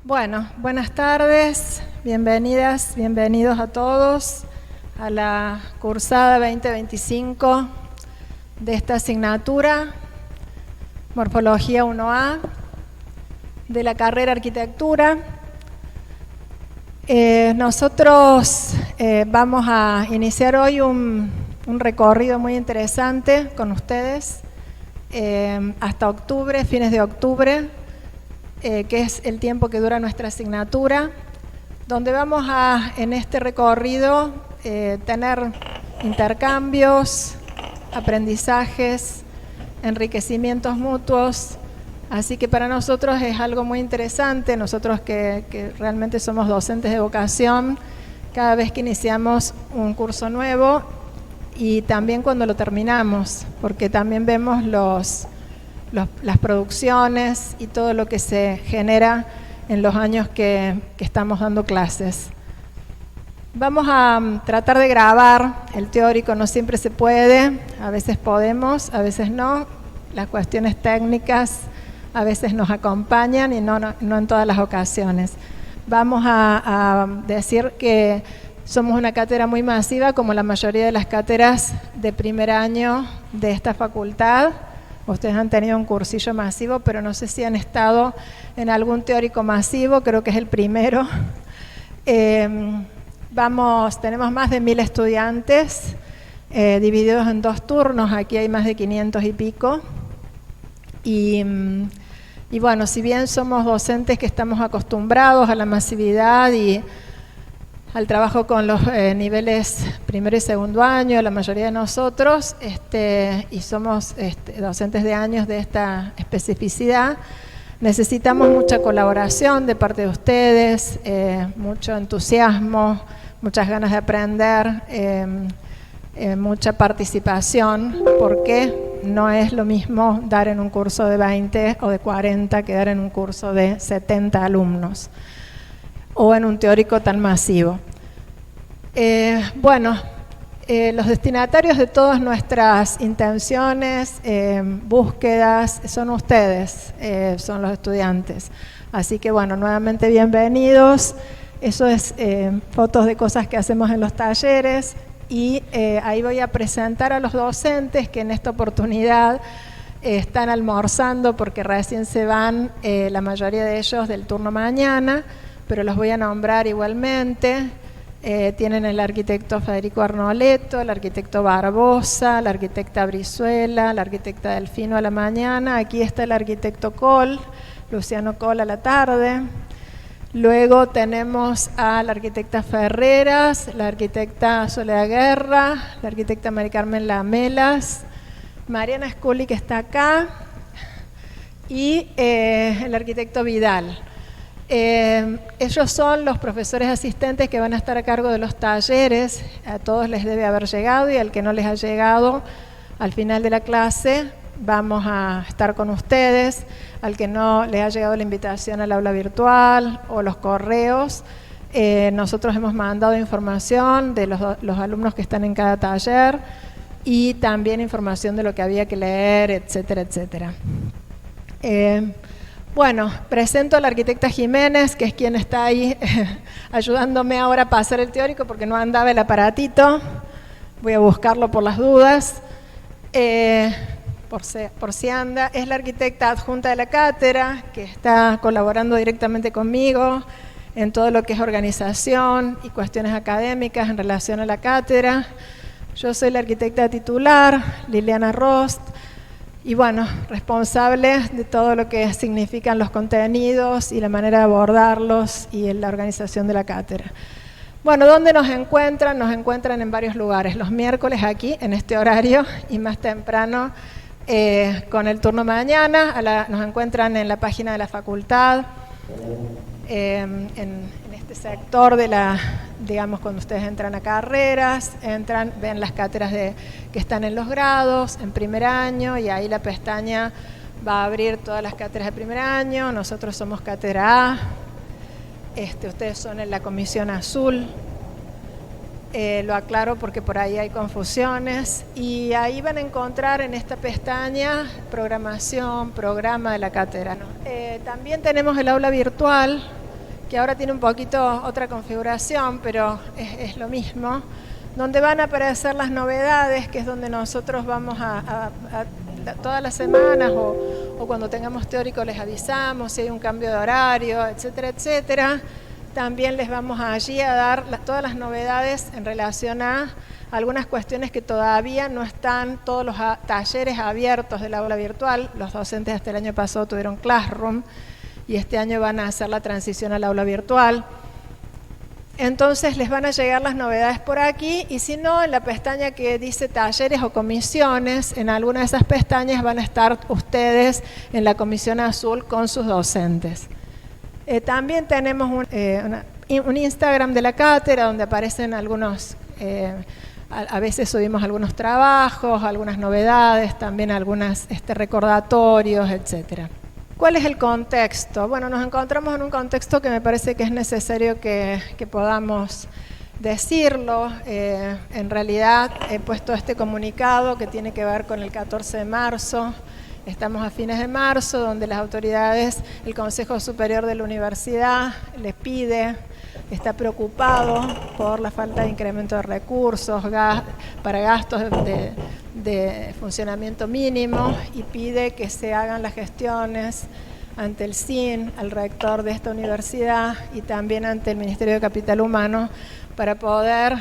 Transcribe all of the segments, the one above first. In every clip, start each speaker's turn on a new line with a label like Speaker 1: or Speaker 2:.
Speaker 1: Bueno, buenas tardes, bienvenidas, bienvenidos a todos a la cursada 2025 de esta asignatura, Morfología 1A, de la carrera Arquitectura. Nosotros vamos a iniciar hoy un recorrido muy interesante con ustedes hasta octubre, fines de octubre, que es el tiempo que dura nuestra asignatura, donde vamos a, en este recorrido, tener intercambios, aprendizajes, enriquecimientos mutuos. Así que para nosotros es algo muy interesante, nosotros que realmente somos docentes de vocación, cada vez que iniciamos un curso nuevo y también cuando lo terminamos, porque también vemos las producciones y todo lo que se genera en los años que estamos dando clases. Vamos a tratar de grabar el teórico, no siempre se puede, a veces podemos, a veces no. Las cuestiones técnicas a veces nos acompañan y no en todas las ocasiones. Vamos a decir que somos una cátedra muy masiva, como la mayoría de las cátedras de primer año de esta facultad. Ustedes han tenido un cursillo masivo, pero no sé si han estado en algún teórico masivo, creo que es el primero. Tenemos más de 1000 estudiantes, divididos en 2 turnos, aquí hay más de 500 y pico. Y bueno, si bien somos docentes que estamos acostumbrados a la masividad y al trabajo con los niveles primero y segundo año, la mayoría de nosotros, y somos docentes de años de esta especificidad, necesitamos mucha colaboración de parte de ustedes, mucho entusiasmo, muchas ganas de aprender, mucha participación, porque no es lo mismo dar en un curso de 20 o de 40 que dar en un curso de 70 alumnos o en un teórico tan masivo. Los destinatarios de todas nuestras intenciones, búsquedas, son ustedes, son los estudiantes. Así que bueno, nuevamente bienvenidos. Eso es fotos de cosas que hacemos en los talleres y ahí voy a presentar a los docentes que en esta oportunidad están almorzando porque recién se van la mayoría de ellos del turno mañana, pero los voy a nombrar igualmente. Tienen el arquitecto Federico Arnoleto, el arquitecto Barbosa, la arquitecta Brizuela, la arquitecta Delfino a la mañana. Aquí está el arquitecto Col, Luciano Col a la tarde. Luego tenemos a la arquitecta Ferreras, la arquitecta Soledad Guerra, la arquitecta Mari Carmen Lamelas, Mariana Scully, que está acá, y el arquitecto Vidal. Ellos son los profesores asistentes que van a estar a cargo de los talleres. A todos les debe haber llegado y al que no les ha llegado, al final de la clase vamos a estar con ustedes. Al que no le ha llegado la invitación al aula virtual o los correos, nosotros hemos mandado información de los alumnos que están en cada taller y también información de lo que había que leer, etcétera, etcétera. Bueno, presento a la arquitecta Jiménez, que es quien está ahí ayudándome ahora a pasar el teórico porque no andaba el aparatito. Voy a buscarlo por las dudas, por si anda. Es la arquitecta adjunta de la cátedra, que está colaborando directamente conmigo en todo lo que es organización y cuestiones académicas en relación a la cátedra. Yo soy la arquitecta titular, Liliana Rost, y bueno, responsable de todo lo que significan los contenidos y la manera de abordarlos y la organización de la cátedra. Bueno, ¿dónde nos encuentran? Nos encuentran en varios lugares. Los miércoles aquí, en este horario, y más temprano con el turno mañana. Nos encuentran en la página de la facultad, en este sector de digamos, cuando ustedes entran a carreras, ven las cátedras que están en los grados, en primer año, y ahí la pestaña va a abrir todas las cátedras de primer año. Nosotros somos cátedra A, ustedes son en la comisión azul. Lo aclaro porque por ahí hay confusiones, y ahí van a encontrar en esta pestaña programación, programa de la cátedra, ¿no? También tenemos el aula virtual, que ahora tiene un poquito otra configuración, pero es lo mismo, donde van a aparecer las novedades, que es donde nosotros vamos todas las semanas o cuando tengamos teórico les avisamos si hay un cambio de horario, etcétera, etcétera. También les vamos allí a dar todas las novedades en relación a algunas cuestiones que todavía no están todos los talleres abiertos del aula virtual. Los docentes hasta el año pasado tuvieron Classroom y este año van a hacer la transición al aula virtual. Entonces les van a llegar las novedades por aquí, y si no, en la pestaña que dice talleres o comisiones, en alguna de esas pestañas van a estar ustedes en la comisión azul con sus docentes. También tenemos un Instagram de la cátedra donde aparecen algunos, a veces subimos algunos trabajos, algunas novedades, también algunos recordatorios, etcétera. ¿Cuál es el contexto? Bueno, nos encontramos en un contexto que me parece que es necesario que podamos decirlo. En realidad he puesto este comunicado que tiene que ver con el 14 de marzo. Estamos a fines de marzo, donde las autoridades, el Consejo Superior de la Universidad les pide, está preocupado por la falta de incremento de recursos para gastos de funcionamiento mínimo, y pide que se hagan las gestiones ante el SIN, al rector de esta universidad, y también ante el Ministerio de Capital Humano, para poder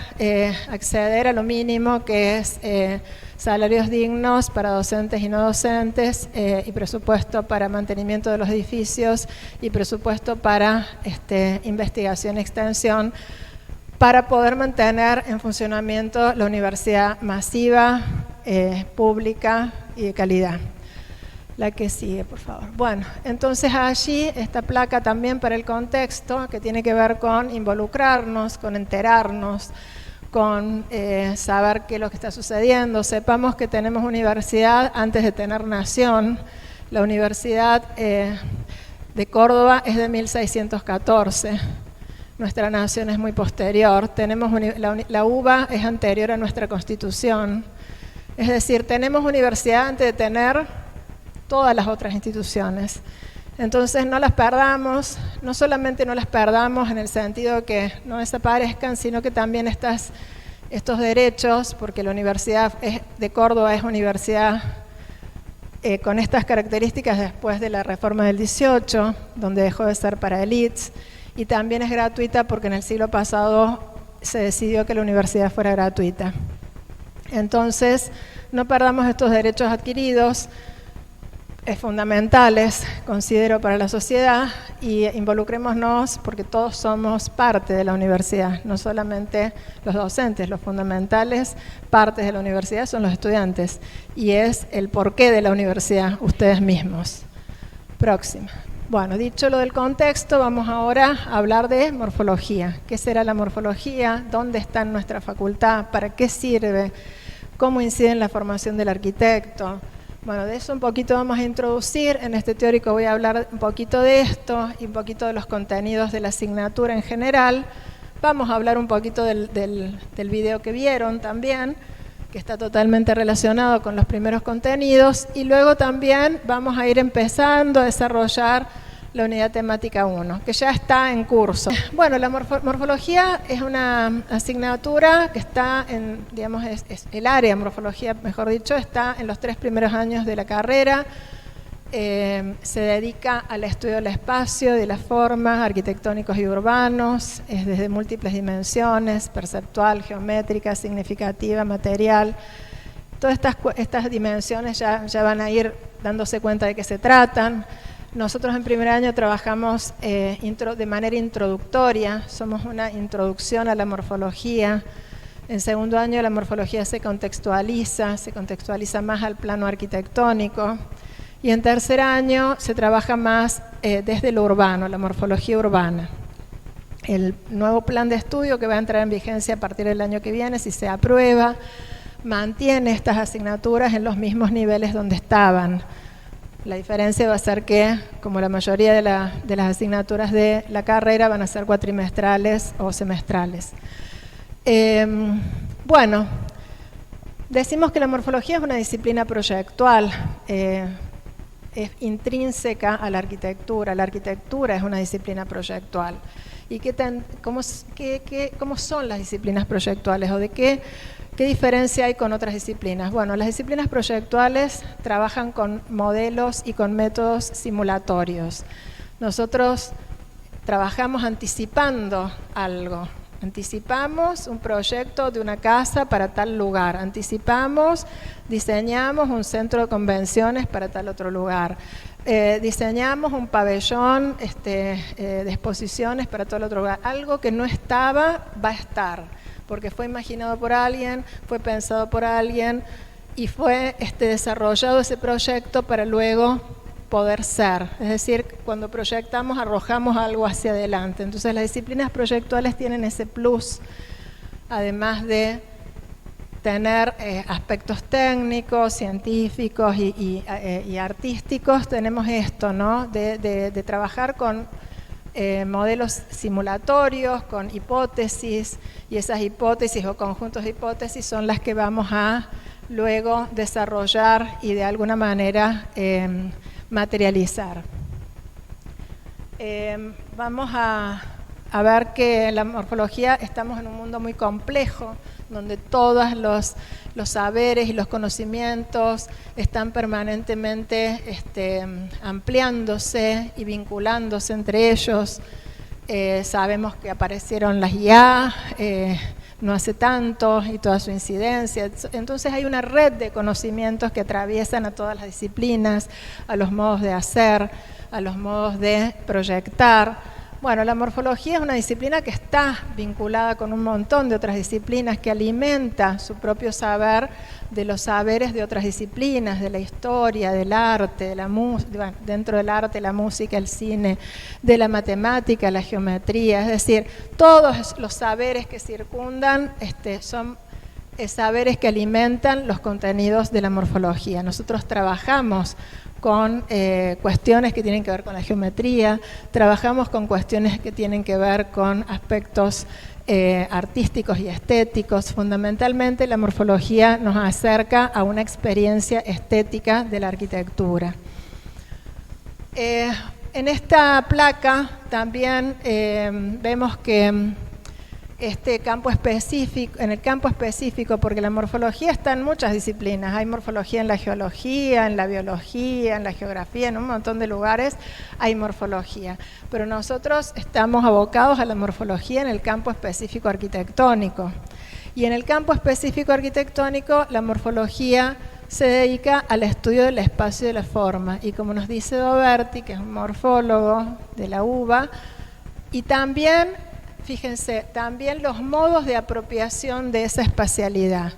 Speaker 1: acceder a lo mínimo, que es salarios dignos para docentes y no docentes, y presupuesto para mantenimiento de los edificios, y presupuesto para investigación y extensión, para poder mantener en funcionamiento la universidad masiva, pública y de calidad. La que sigue, por favor. Bueno, entonces allí esta placa también para el contexto, que tiene que ver con involucrarnos, con enterarnos, con saber qué es lo que está sucediendo. Sepamos que tenemos universidad antes de tener nación. La Universidad de Córdoba es de 1614. Nuestra nación es muy posterior. Tenemos la UBA es anterior a nuestra Constitución. Es decir, tenemos universidad antes de tener todas las otras instituciones. Entonces no las perdamos, no solamente no las perdamos en el sentido de que no desaparezcan, sino que también estos derechos, porque la Universidad de Córdoba es universidad con estas características después de la reforma del 18, donde dejó de ser para élites, y también es gratuita porque en el siglo pasado se decidió que la universidad fuera gratuita. Entonces, no perdamos estos derechos adquiridos, fundamentales, considero, para la sociedad, y involucrémonos porque todos somos parte de la universidad, no solamente los docentes. Los fundamentales partes de la universidad son los estudiantes, y es el porqué de la universidad, ustedes mismos. Próxima. Bueno, dicho lo del contexto, vamos ahora a hablar de morfología. ¿Qué será la morfología? ¿Dónde está en nuestra facultad? ¿Para qué sirve? ¿Cómo incide en la formación del arquitecto? Bueno, de eso un poquito vamos a introducir. En este teórico voy a hablar un poquito de esto y un poquito de los contenidos de la asignatura en general. Vamos a hablar un poquito del video que vieron también, que está totalmente relacionado con los primeros contenidos, y luego también vamos a ir empezando a desarrollar la unidad temática 1, que ya está en curso. Bueno, la morfología es una asignatura que está en, digamos, es el área de morfología, mejor dicho, está en los 3 primeros años de la carrera. Se dedica al estudio del espacio, de las formas arquitectónicos y urbanos, es desde múltiples dimensiones: perceptual, geométrica, significativa, material. Todas estas dimensiones ya van a ir dándose cuenta de qué se tratan. Nosotros en primer año trabajamos de manera introductoria, somos una introducción a la morfología. En segundo año la morfología se contextualiza más al plano arquitectónico. Y en tercer año se trabaja más desde lo urbano, la morfología urbana. El nuevo plan de estudio, que va a entrar en vigencia a partir del año que viene, si se aprueba, mantiene estas asignaturas en los mismos niveles donde estaban. La diferencia va a ser que, como la mayoría de las asignaturas de la carrera, van a ser cuatrimestrales o semestrales. Bueno, decimos que la morfología es una disciplina proyectual. es intrínseca a la arquitectura. La arquitectura es una disciplina proyectual. ¿Y cómo son las disciplinas proyectuales o de qué diferencia hay con otras disciplinas? Bueno, las disciplinas proyectuales trabajan con modelos y con métodos simulatorios. Nosotros trabajamos anticipando algo. Anticipamos un proyecto de una casa para tal lugar, diseñamos un centro de convenciones para tal otro lugar, diseñamos un pabellón de exposiciones para tal otro lugar. Algo que no estaba, va a estar, porque fue imaginado por alguien, fue pensado por alguien y fue desarrollado ese proyecto para luego poder ser. Es decir, cuando proyectamos arrojamos algo hacia adelante. Entonces las disciplinas proyectuales tienen ese plus, además de tener aspectos técnicos, científicos y artísticos, tenemos esto, ¿no? de trabajar con modelos simulatorios, con hipótesis, y esas hipótesis o conjuntos de hipótesis son las que vamos a luego desarrollar y de alguna manera materializar. Vamos a ver que en la morfología estamos en un mundo muy complejo, donde todos los saberes y los conocimientos están permanentemente ampliándose y vinculándose entre ellos. Sabemos que aparecieron las IA no hace tanto y toda su incidencia. Entonces hay una red de conocimientos que atraviesan a todas las disciplinas, a los modos de hacer, a los modos de proyectar. Bueno, la morfología es una disciplina que está vinculada con un montón de otras disciplinas, que alimenta su propio saber de los saberes de otras disciplinas, de la historia, del arte, de la música, dentro del arte, la música, el cine, de la matemática, la geometría. Es decir, todos los saberes que circundan son saberes que alimentan los contenidos de la morfología. Nosotros trabajamos con cuestiones que tienen que ver con la geometría, trabajamos con cuestiones que tienen que ver con aspectos artísticos y estéticos. Fundamentalmente la morfología nos acerca a una experiencia estética de la arquitectura. En esta placa también vemos que en el campo específico, porque la morfología está en muchas disciplinas, hay morfología en la geología, en la biología, en la geografía, en un montón de lugares hay morfología, pero nosotros estamos abocados a la morfología en el campo específico arquitectónico, y en el campo específico arquitectónico la morfología se dedica al estudio del espacio y de la forma, y como nos dice Doberti, que es un morfólogo de la UBA, y también, fíjense, también los modos de apropiación de esa espacialidad.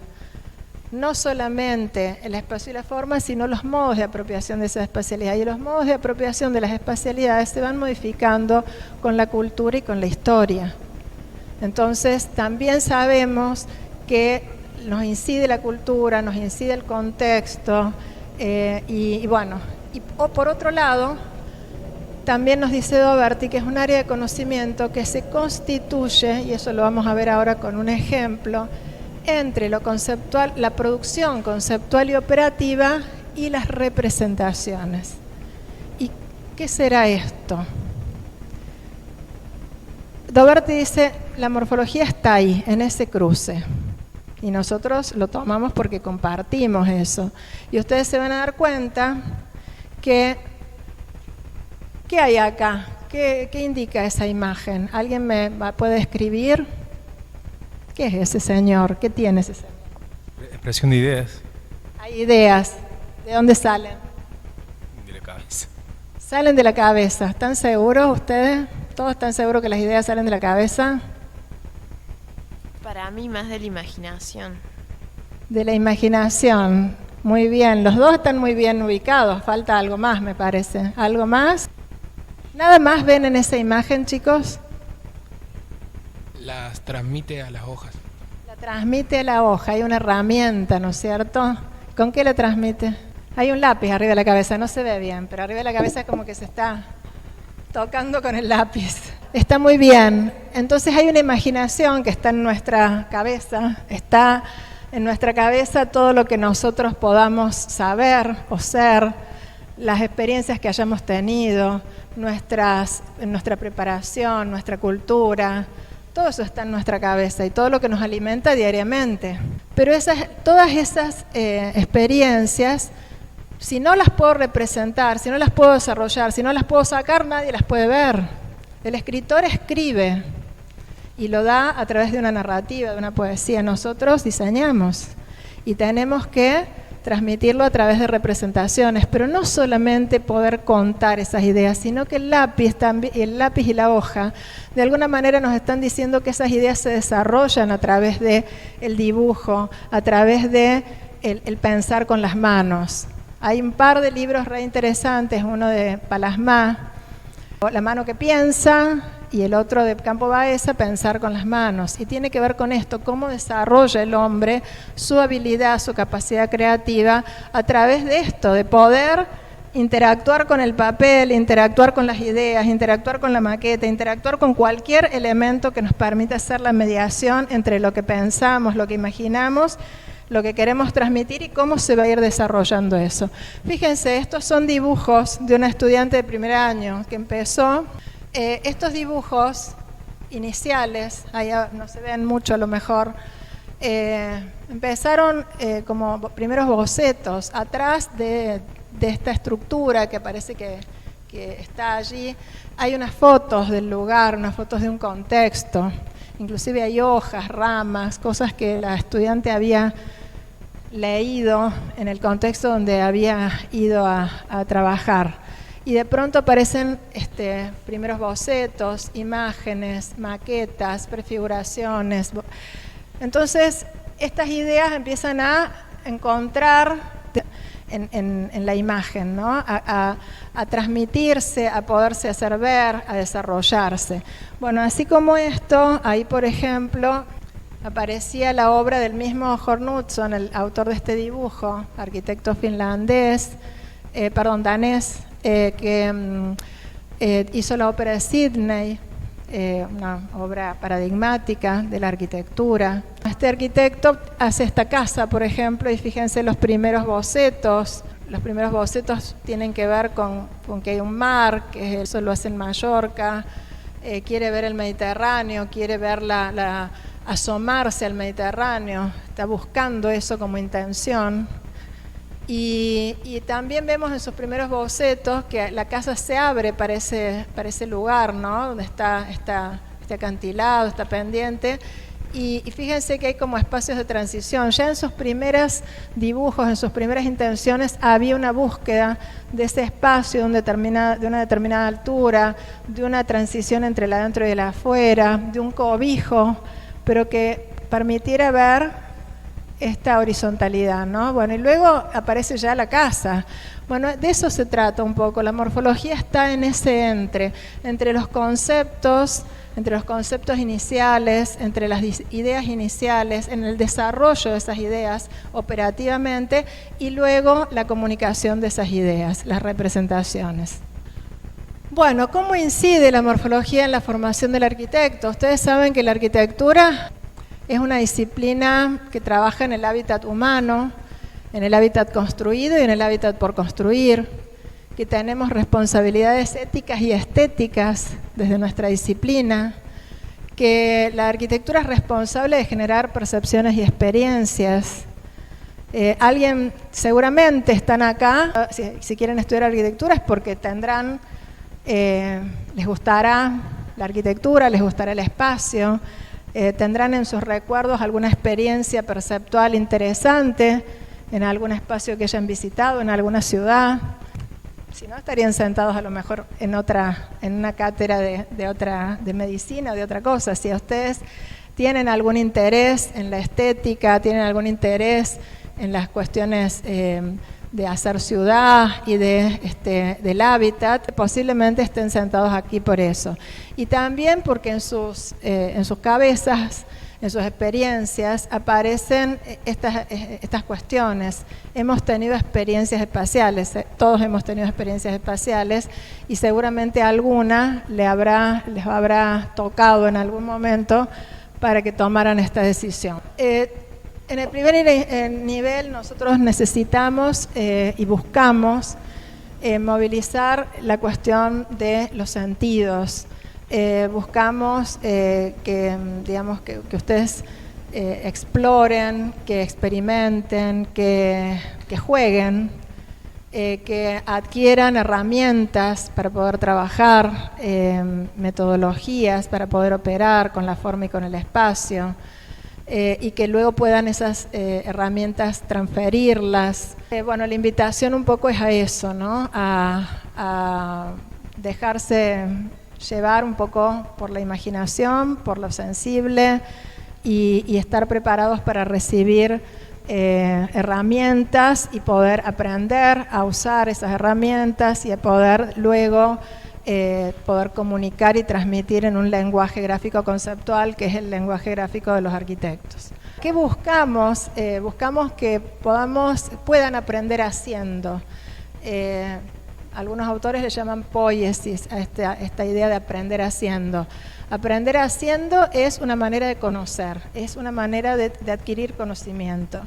Speaker 1: No solamente el espacio y la forma, sino los modos de apropiación de esa espacialidad. Y los modos de apropiación de las espacialidades se van modificando con la cultura y con la historia. Entonces, también sabemos que nos incide la cultura, nos incide el contexto, por otro lado, también nos dice Doberti que es un área de conocimiento que se constituye, y eso lo vamos a ver ahora con un ejemplo, entre lo conceptual, la producción conceptual y operativa y las representaciones. ¿Y qué será esto? Doberti dice, la morfología está ahí, en ese cruce. Y nosotros lo tomamos porque compartimos eso. Y ustedes se van a dar cuenta que ¿qué hay acá? ¿Qué indica esa imagen? ¿Alguien me puede describir? ¿Qué es ese señor? ¿Qué tiene ese señor?
Speaker 2: Expresión de ideas.
Speaker 1: Hay ideas. ¿De dónde salen?
Speaker 2: De la cabeza.
Speaker 1: Salen de la cabeza. ¿Están seguros ustedes? ¿Todos están seguros que las ideas salen de la cabeza?
Speaker 3: Para mí más de la imaginación.
Speaker 1: De la imaginación. Muy bien. Los dos están muy bien ubicados. Falta algo más, me parece. ¿Algo más? ¿Nada más ven en esa imagen, chicos?
Speaker 2: Las transmite a las hojas.
Speaker 1: La transmite a la hoja, hay una herramienta, ¿no es cierto? ¿Con qué la transmite? Hay un lápiz arriba de la cabeza, no se ve bien, pero arriba de la cabeza es como que se está tocando con el lápiz. Está muy bien. Entonces hay una imaginación que está en nuestra cabeza, está en nuestra cabeza todo lo que nosotros podamos saber o ser, las experiencias que hayamos tenido, nuestra preparación, nuestra cultura, todo eso está en nuestra cabeza y todo lo que nos alimenta diariamente. Pero todas esas experiencias, si no las puedo representar, si no las puedo desarrollar, si no las puedo sacar, nadie las puede ver. El escritor escribe y lo da a través de una narrativa, de una poesía. Nosotros diseñamos y tenemos que transmitirlo a través de representaciones, pero no solamente poder contar esas ideas, sino que el lápiz y la hoja de alguna manera nos están diciendo que esas ideas se desarrollan a través del dibujo, a través de el pensar con las manos. Hay un par de libros re interesantes, uno de Palasmá, La mano que piensa, y el otro de Campo Baeza, Pensar con las manos. Y tiene que ver con esto, cómo desarrolla el hombre su habilidad, su capacidad creativa a través de esto, de poder interactuar con el papel, interactuar con las ideas, interactuar con la maqueta, interactuar con cualquier elemento que nos permita hacer la mediación entre lo que pensamos, lo que imaginamos, lo que queremos transmitir y cómo se va a ir desarrollando eso. Fíjense, estos son dibujos de una estudiante de primer año que empezó. Estos dibujos iniciales, ahí no se ven mucho a lo mejor, empezaron como primeros bocetos. Atrás de esta estructura que parece que está allí, hay unas fotos del lugar, unas fotos de un contexto. Inclusive hay hojas, ramas, cosas que la estudiante había leído en el contexto donde había ido a trabajar. Y de pronto aparecen primeros bocetos, imágenes, maquetas, prefiguraciones. Entonces, estas ideas empiezan a encontrar en la imagen, ¿no? a transmitirse, a poderse hacer ver, a desarrollarse. Bueno, así como esto, ahí por ejemplo aparecía la obra del mismo Hornutsson, el autor de este dibujo, arquitecto danés, que hizo la ópera de Sydney, una obra paradigmática de la arquitectura. Este arquitecto hace esta casa, por ejemplo, y fíjense los primeros bocetos. Los primeros bocetos tienen que ver con que hay un mar, que eso lo hace en Mallorca, quiere ver el Mediterráneo, quiere ver asomarse al Mediterráneo, está buscando eso como intención. Y también vemos en sus primeros bocetos que la casa se abre para ese lugar, ¿no? Donde está este acantilado, esta pendiente. Y fíjense que hay como espacios de transición. Ya en sus primeros dibujos, en sus primeras intenciones, había una búsqueda de ese espacio de una determinada altura, de una transición entre el adentro y el afuera, de un cobijo, pero que permitiera ver esta horizontalidad, ¿no? Bueno, y luego aparece ya la casa. Bueno, de eso se trata un poco. La morfología está en ese entre los conceptos iniciales, entre las ideas iniciales, en el desarrollo de esas ideas operativamente y luego la comunicación de esas ideas, las representaciones. Bueno, ¿cómo incide la morfología en la formación del arquitecto? Ustedes saben que la arquitectura es una disciplina que trabaja en el hábitat humano, en el hábitat construido y en el hábitat por construir, que tenemos responsabilidades éticas y estéticas desde nuestra disciplina, que la arquitectura es responsable de generar percepciones y experiencias. Alguien, seguramente están acá, si quieren estudiar arquitectura es porque les gustará la arquitectura, les gustará el espacio, tendrán en sus recuerdos alguna experiencia perceptual interesante en algún espacio que hayan visitado, en alguna ciudad. Si no, estarían sentados a lo mejor en una cátedra de medicina o de otra cosa. Si ustedes tienen algún interés en la estética, tienen algún interés en las cuestiones de hacer ciudad y del hábitat, posiblemente estén sentados aquí por eso. Y también porque en sus cabezas, en sus experiencias, aparecen estas cuestiones. Hemos tenido experiencias espaciales, todos hemos tenido experiencias espaciales y seguramente alguna les habrá tocado en algún momento para que tomaran esta decisión. En el primer nivel nosotros necesitamos y buscamos movilizar la cuestión de los sentidos. Buscamos digamos, que ustedes exploren, que experimenten, que jueguen, que adquieran herramientas para poder trabajar, metodologías para poder operar con la forma y con el espacio, y que luego puedan esas herramientas transferirlas. Bueno, la invitación un poco es a eso, ¿no? A dejarse llevar un poco por la imaginación, por lo sensible, y estar preparados para recibir herramientas y poder aprender a usar esas herramientas y a poder luego poder comunicar y transmitir en un lenguaje gráfico conceptual, que es el lenguaje gráfico de los arquitectos. ¿Qué buscamos? Buscamos que puedan aprender haciendo. Algunos autores le llaman poiesis a esta idea de aprender haciendo. Aprender haciendo es una manera de conocer, es una manera de adquirir conocimiento.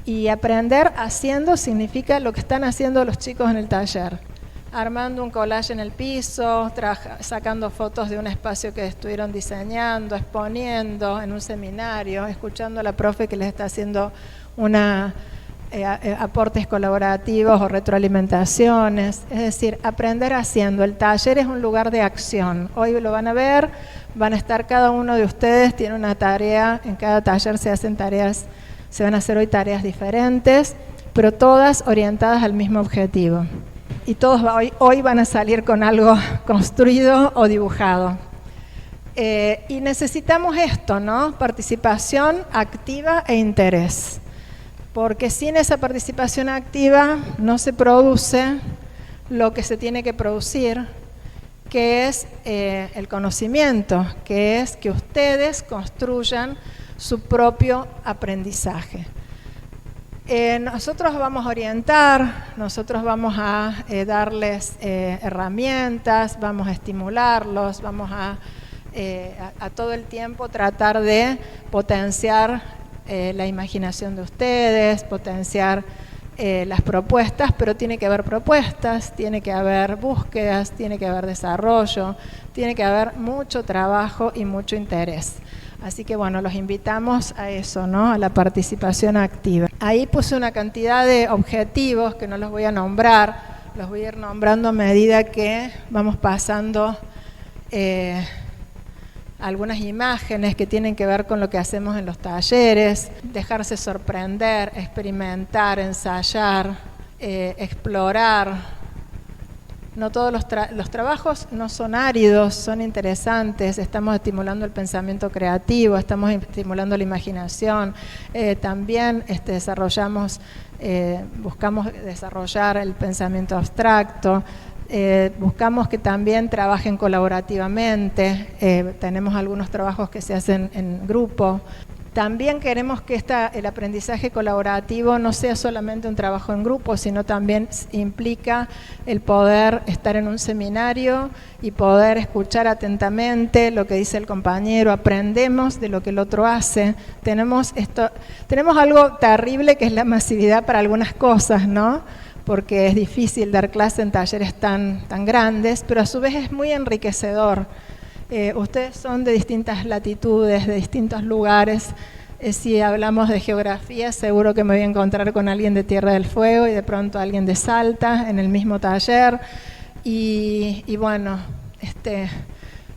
Speaker 1: Y aprender haciendo significa lo que están haciendo los chicos en el taller. Armando un collage en el piso, sacando fotos de un espacio que estuvieron diseñando, exponiendo en un seminario, escuchando a la profe que les está haciendo aportes colaborativos o retroalimentaciones. Es decir, aprender haciendo. El taller es un lugar de acción. Hoy lo van a ver, van a estar cada uno de ustedes, tiene una tarea, en cada taller se van a hacer hoy tareas diferentes, pero todas orientadas al mismo objetivo. Y todos hoy van a salir con algo construido o dibujado. Y necesitamos esto, ¿no? Participación activa e interés. Porque sin esa participación activa no se produce lo que se tiene que producir, que es el conocimiento, que es que ustedes construyan su propio aprendizaje. Nosotros vamos a orientar, nosotros vamos a darles herramientas, vamos a estimularlos, vamos a todo el tiempo tratar de potenciar la imaginación de ustedes, potenciar las propuestas, pero tiene que haber propuestas, tiene que haber búsquedas, tiene que haber desarrollo, tiene que haber mucho trabajo y mucho interés. Así que bueno, los invitamos a eso, ¿no? A la participación activa. Ahí puse una cantidad de objetivos que no los voy a nombrar, los voy a ir nombrando a medida que vamos pasando algunas imágenes que tienen que ver con lo que hacemos en los talleres, dejarse sorprender, experimentar, ensayar, explorar. No todos los trabajos no son áridos, son interesantes, estamos estimulando el pensamiento creativo, estamos estimulando la imaginación, también buscamos desarrollar el pensamiento abstracto, buscamos que también trabajen colaborativamente, tenemos algunos trabajos que se hacen en grupo. También queremos que el aprendizaje colaborativo no sea solamente un trabajo en grupo, sino también implica el poder estar en un seminario y poder escuchar atentamente lo que dice el compañero, aprendemos de lo que el otro hace. Tenemos algo terrible que es la masividad para algunas cosas, ¿no? Porque es difícil dar clase en talleres tan grandes, pero a su vez es muy enriquecedor. Ustedes son de distintas latitudes, de distintos lugares. Si hablamos de geografía, seguro que me voy a encontrar con alguien de Tierra del Fuego y de pronto alguien de Salta en el mismo taller. Y bueno,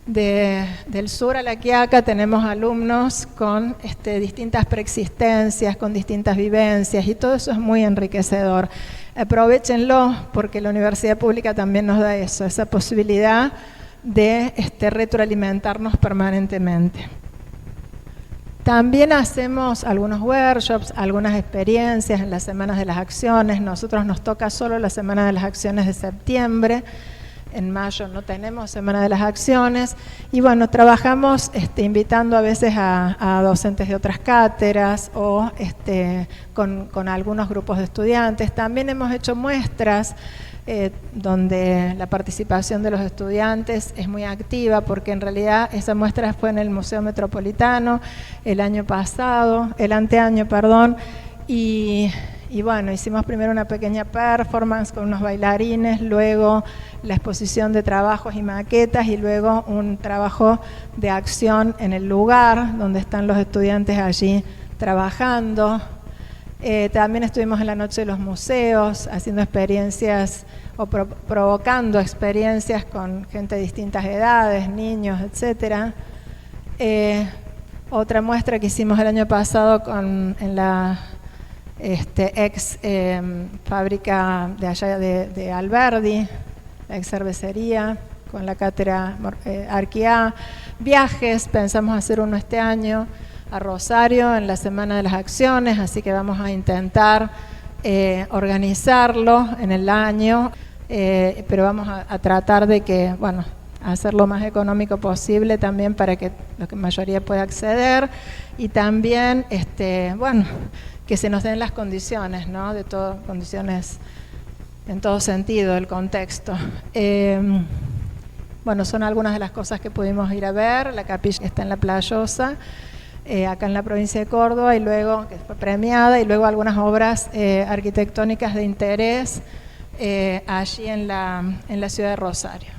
Speaker 1: del sur a La Quiaca tenemos alumnos con distintas preexistencias, con distintas vivencias, y todo eso es muy enriquecedor. Aprovéchenlo, porque la universidad pública también nos da eso, esa posibilidad de retroalimentarnos permanentemente. También hacemos algunos workshops, algunas experiencias en las semanas de las acciones. Nosotros nos toca solo la semana de las acciones de septiembre. En mayo no tenemos semana de las acciones. Y bueno, trabajamos invitando a veces a docentes de otras cátedras o con algunos grupos de estudiantes. También hemos hecho muestras donde la participación de los estudiantes es muy activa, porque en realidad esa muestra fue en el Museo Metropolitano el anteaño, y Y bueno, hicimos primero una pequeña performance con unos bailarines, luego la exposición de trabajos y maquetas y luego un trabajo de acción en el lugar donde están los estudiantes allí trabajando. También estuvimos en la noche de los museos haciendo experiencias o provocando experiencias con gente de distintas edades, niños, etc. Otra muestra que hicimos el año pasado en la ex fábrica de allá de Alberdi, la ex cervecería, con la cátedra Arquia. Viajes, pensamos hacer uno este año a Rosario en la Semana de las Acciones, así que vamos a intentar organizarlo en el año, pero vamos a tratar de que, bueno, hacer lo más económico posible también para que la mayoría pueda acceder y también, bueno, que se nos den las condiciones, ¿no? De todo, condiciones en todo sentido, el contexto. Bueno, son algunas de las cosas que pudimos ir a ver. La capilla está en La Playosa, acá en la provincia de Córdoba, y luego, que fue premiada, y luego algunas obras arquitectónicas de interés allí en la ciudad de Rosario.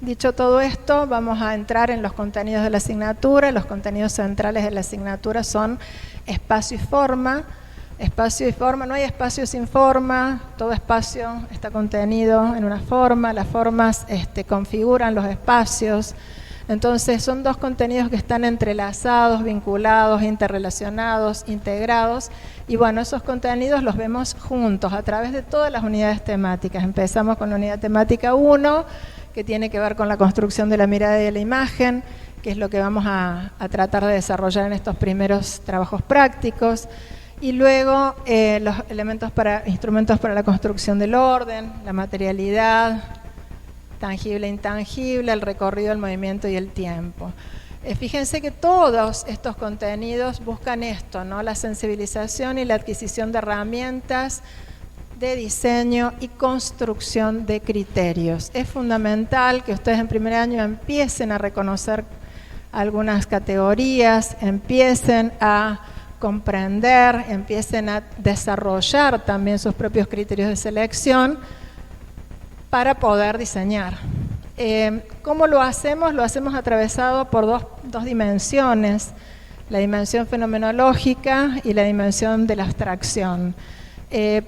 Speaker 1: Dicho todo esto, vamos a entrar en los contenidos de la asignatura. Los contenidos centrales de la asignatura son espacio y forma. Espacio y forma, no hay espacio sin forma, todo espacio está contenido en una forma, las formas configuran los espacios. Entonces son dos contenidos que están entrelazados, vinculados, interrelacionados, integrados, y bueno, esos contenidos los vemos juntos a través de todas las unidades temáticas. Empezamos con la unidad temática 1, que tiene que ver con la construcción de la mirada y de la imagen, que es lo que vamos a tratar de desarrollar en estos primeros trabajos prácticos. Y luego los instrumentos para la construcción del orden, la materialidad, tangible e intangible, el recorrido, el movimiento y el tiempo. Fíjense que todos estos contenidos buscan esto, ¿no? La sensibilización y la adquisición de herramientas de diseño y construcción de criterios. Es fundamental que ustedes en primer año empiecen a reconocer algunas categorías, empiecen a comprender, empiecen a desarrollar también sus propios criterios de selección para poder diseñar. ¿Cómo lo hacemos? Lo hacemos atravesado por dos dimensiones, la dimensión fenomenológica y la dimensión de la abstracción.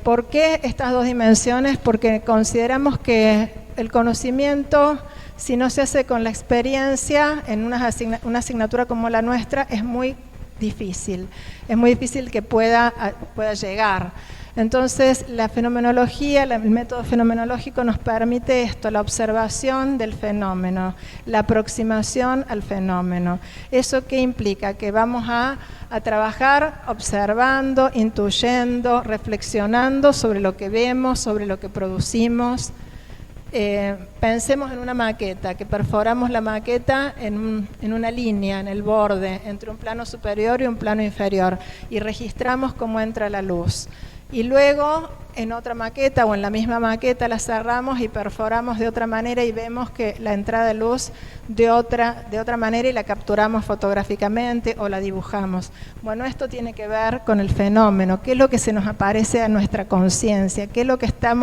Speaker 1: ¿Por qué estas dos dimensiones? Porque consideramos que el conocimiento, si no se hace con la experiencia, en una asignatura como la nuestra, es muy difícil que pueda llegar. Entonces, la fenomenología, el método fenomenológico nos permite esto, la observación del fenómeno, la aproximación al fenómeno. ¿Eso qué implica? Que vamos a trabajar observando, intuyendo, reflexionando sobre lo que vemos, sobre lo que producimos. Pensemos en una maqueta, que perforamos la maqueta en una línea, en el borde, entre un plano superior y un plano inferior, y registramos cómo entra la luz. Y luego en otra maqueta o en la misma maqueta la cerramos y perforamos de otra manera y vemos que la entrada de luz de otra manera y la capturamos fotográficamente o la dibujamos. Bueno, esto tiene que ver con el fenómeno, qué es lo que se nos aparece a nuestra conciencia, qué es lo que está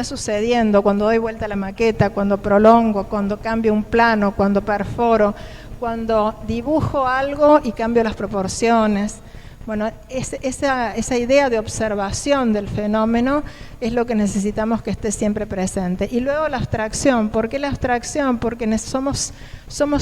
Speaker 1: sucediendo cuando doy vuelta a la maqueta, cuando prolongo, cuando cambio un plano, cuando perforo, cuando dibujo algo y cambio las proporciones. Bueno, esa idea de observación del fenómeno es lo que necesitamos que esté siempre presente. Y luego la abstracción. ¿Por qué la abstracción? Porque somos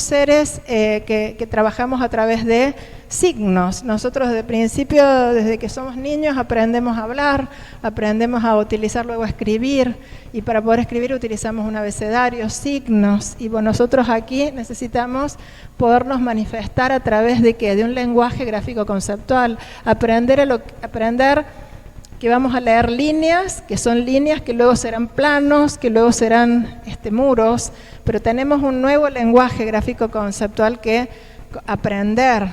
Speaker 1: seres que trabajamos a través de signos. Nosotros desde el principio, desde que somos niños, aprendemos a hablar, aprendemos a utilizar luego a escribir, y para poder escribir utilizamos un abecedario, signos, y bueno, nosotros aquí necesitamos podernos manifestar a través de ¿qué? De un lenguaje gráfico conceptual, aprender que vamos a leer líneas, que son líneas que luego serán planos, que luego serán muros, pero tenemos un nuevo lenguaje gráfico conceptual que aprender,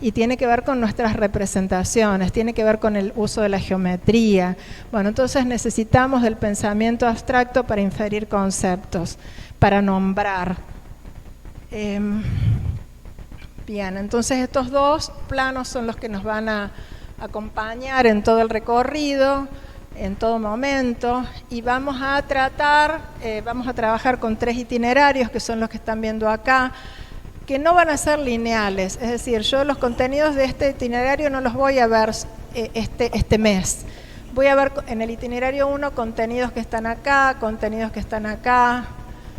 Speaker 1: y tiene que ver con nuestras representaciones, tiene que ver con el uso de la geometría. Bueno, entonces necesitamos del pensamiento abstracto para inferir conceptos, para nombrar. Bien, entonces estos dos planos son los que nos van a acompañar en todo el recorrido, en todo momento, y vamos a trabajar con 3 itinerarios, que son los que están viendo acá, que no van a ser lineales, es decir, yo los contenidos de este itinerario no los voy a ver este mes. Voy a ver en el itinerario 1 contenidos que están acá, contenidos que están acá.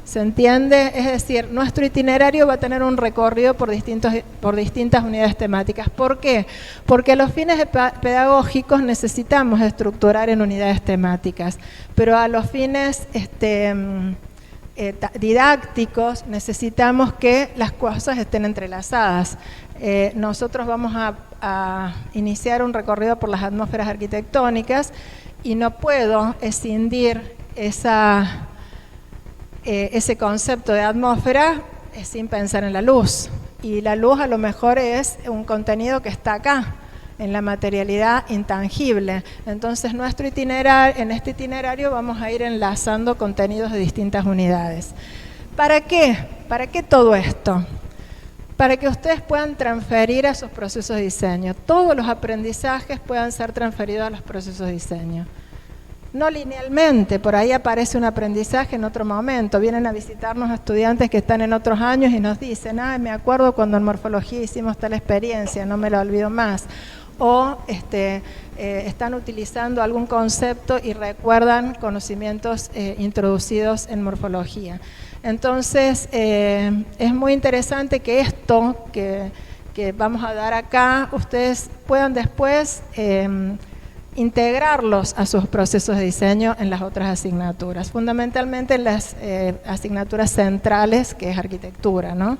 Speaker 1: ¿Se entiende? Es decir, nuestro itinerario va a tener un recorrido por distintas unidades temáticas. ¿Por qué? Porque a los fines pedagógicos necesitamos estructurar en unidades temáticas, pero a los fines didácticos necesitamos que las cosas estén entrelazadas. Nosotros vamos a iniciar un recorrido por las atmósferas arquitectónicas y no puedo escindir ese concepto de atmósfera sin pensar en la luz. Y la luz a lo mejor es un contenido que está acá, en la materialidad intangible. Entonces en este itinerario vamos a ir enlazando contenidos de distintas unidades. ¿Para qué? ¿Para qué todo esto? Para que ustedes puedan transferir a sus procesos de diseño. Todos los aprendizajes puedan ser transferidos a los procesos de diseño. No linealmente, por ahí aparece un aprendizaje en otro momento. Vienen a visitarnos estudiantes que están en otros años y nos dicen, me acuerdo cuando en morfología hicimos tal experiencia, no me la olvido más. O están utilizando algún concepto y recuerdan conocimientos introducidos en morfología. Entonces, es muy interesante que esto que vamos a dar acá, ustedes puedan después integrarlos a sus procesos de diseño en las otras asignaturas, fundamentalmente en las asignaturas centrales, que es arquitectura, ¿no?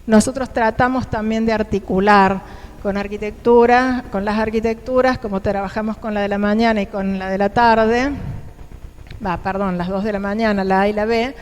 Speaker 1: Nosotros tratamos también de articular con arquitectura, con las arquitecturas, como trabajamos con la de la mañana y con la de la tarde, las 2 de la mañana, la A y la B,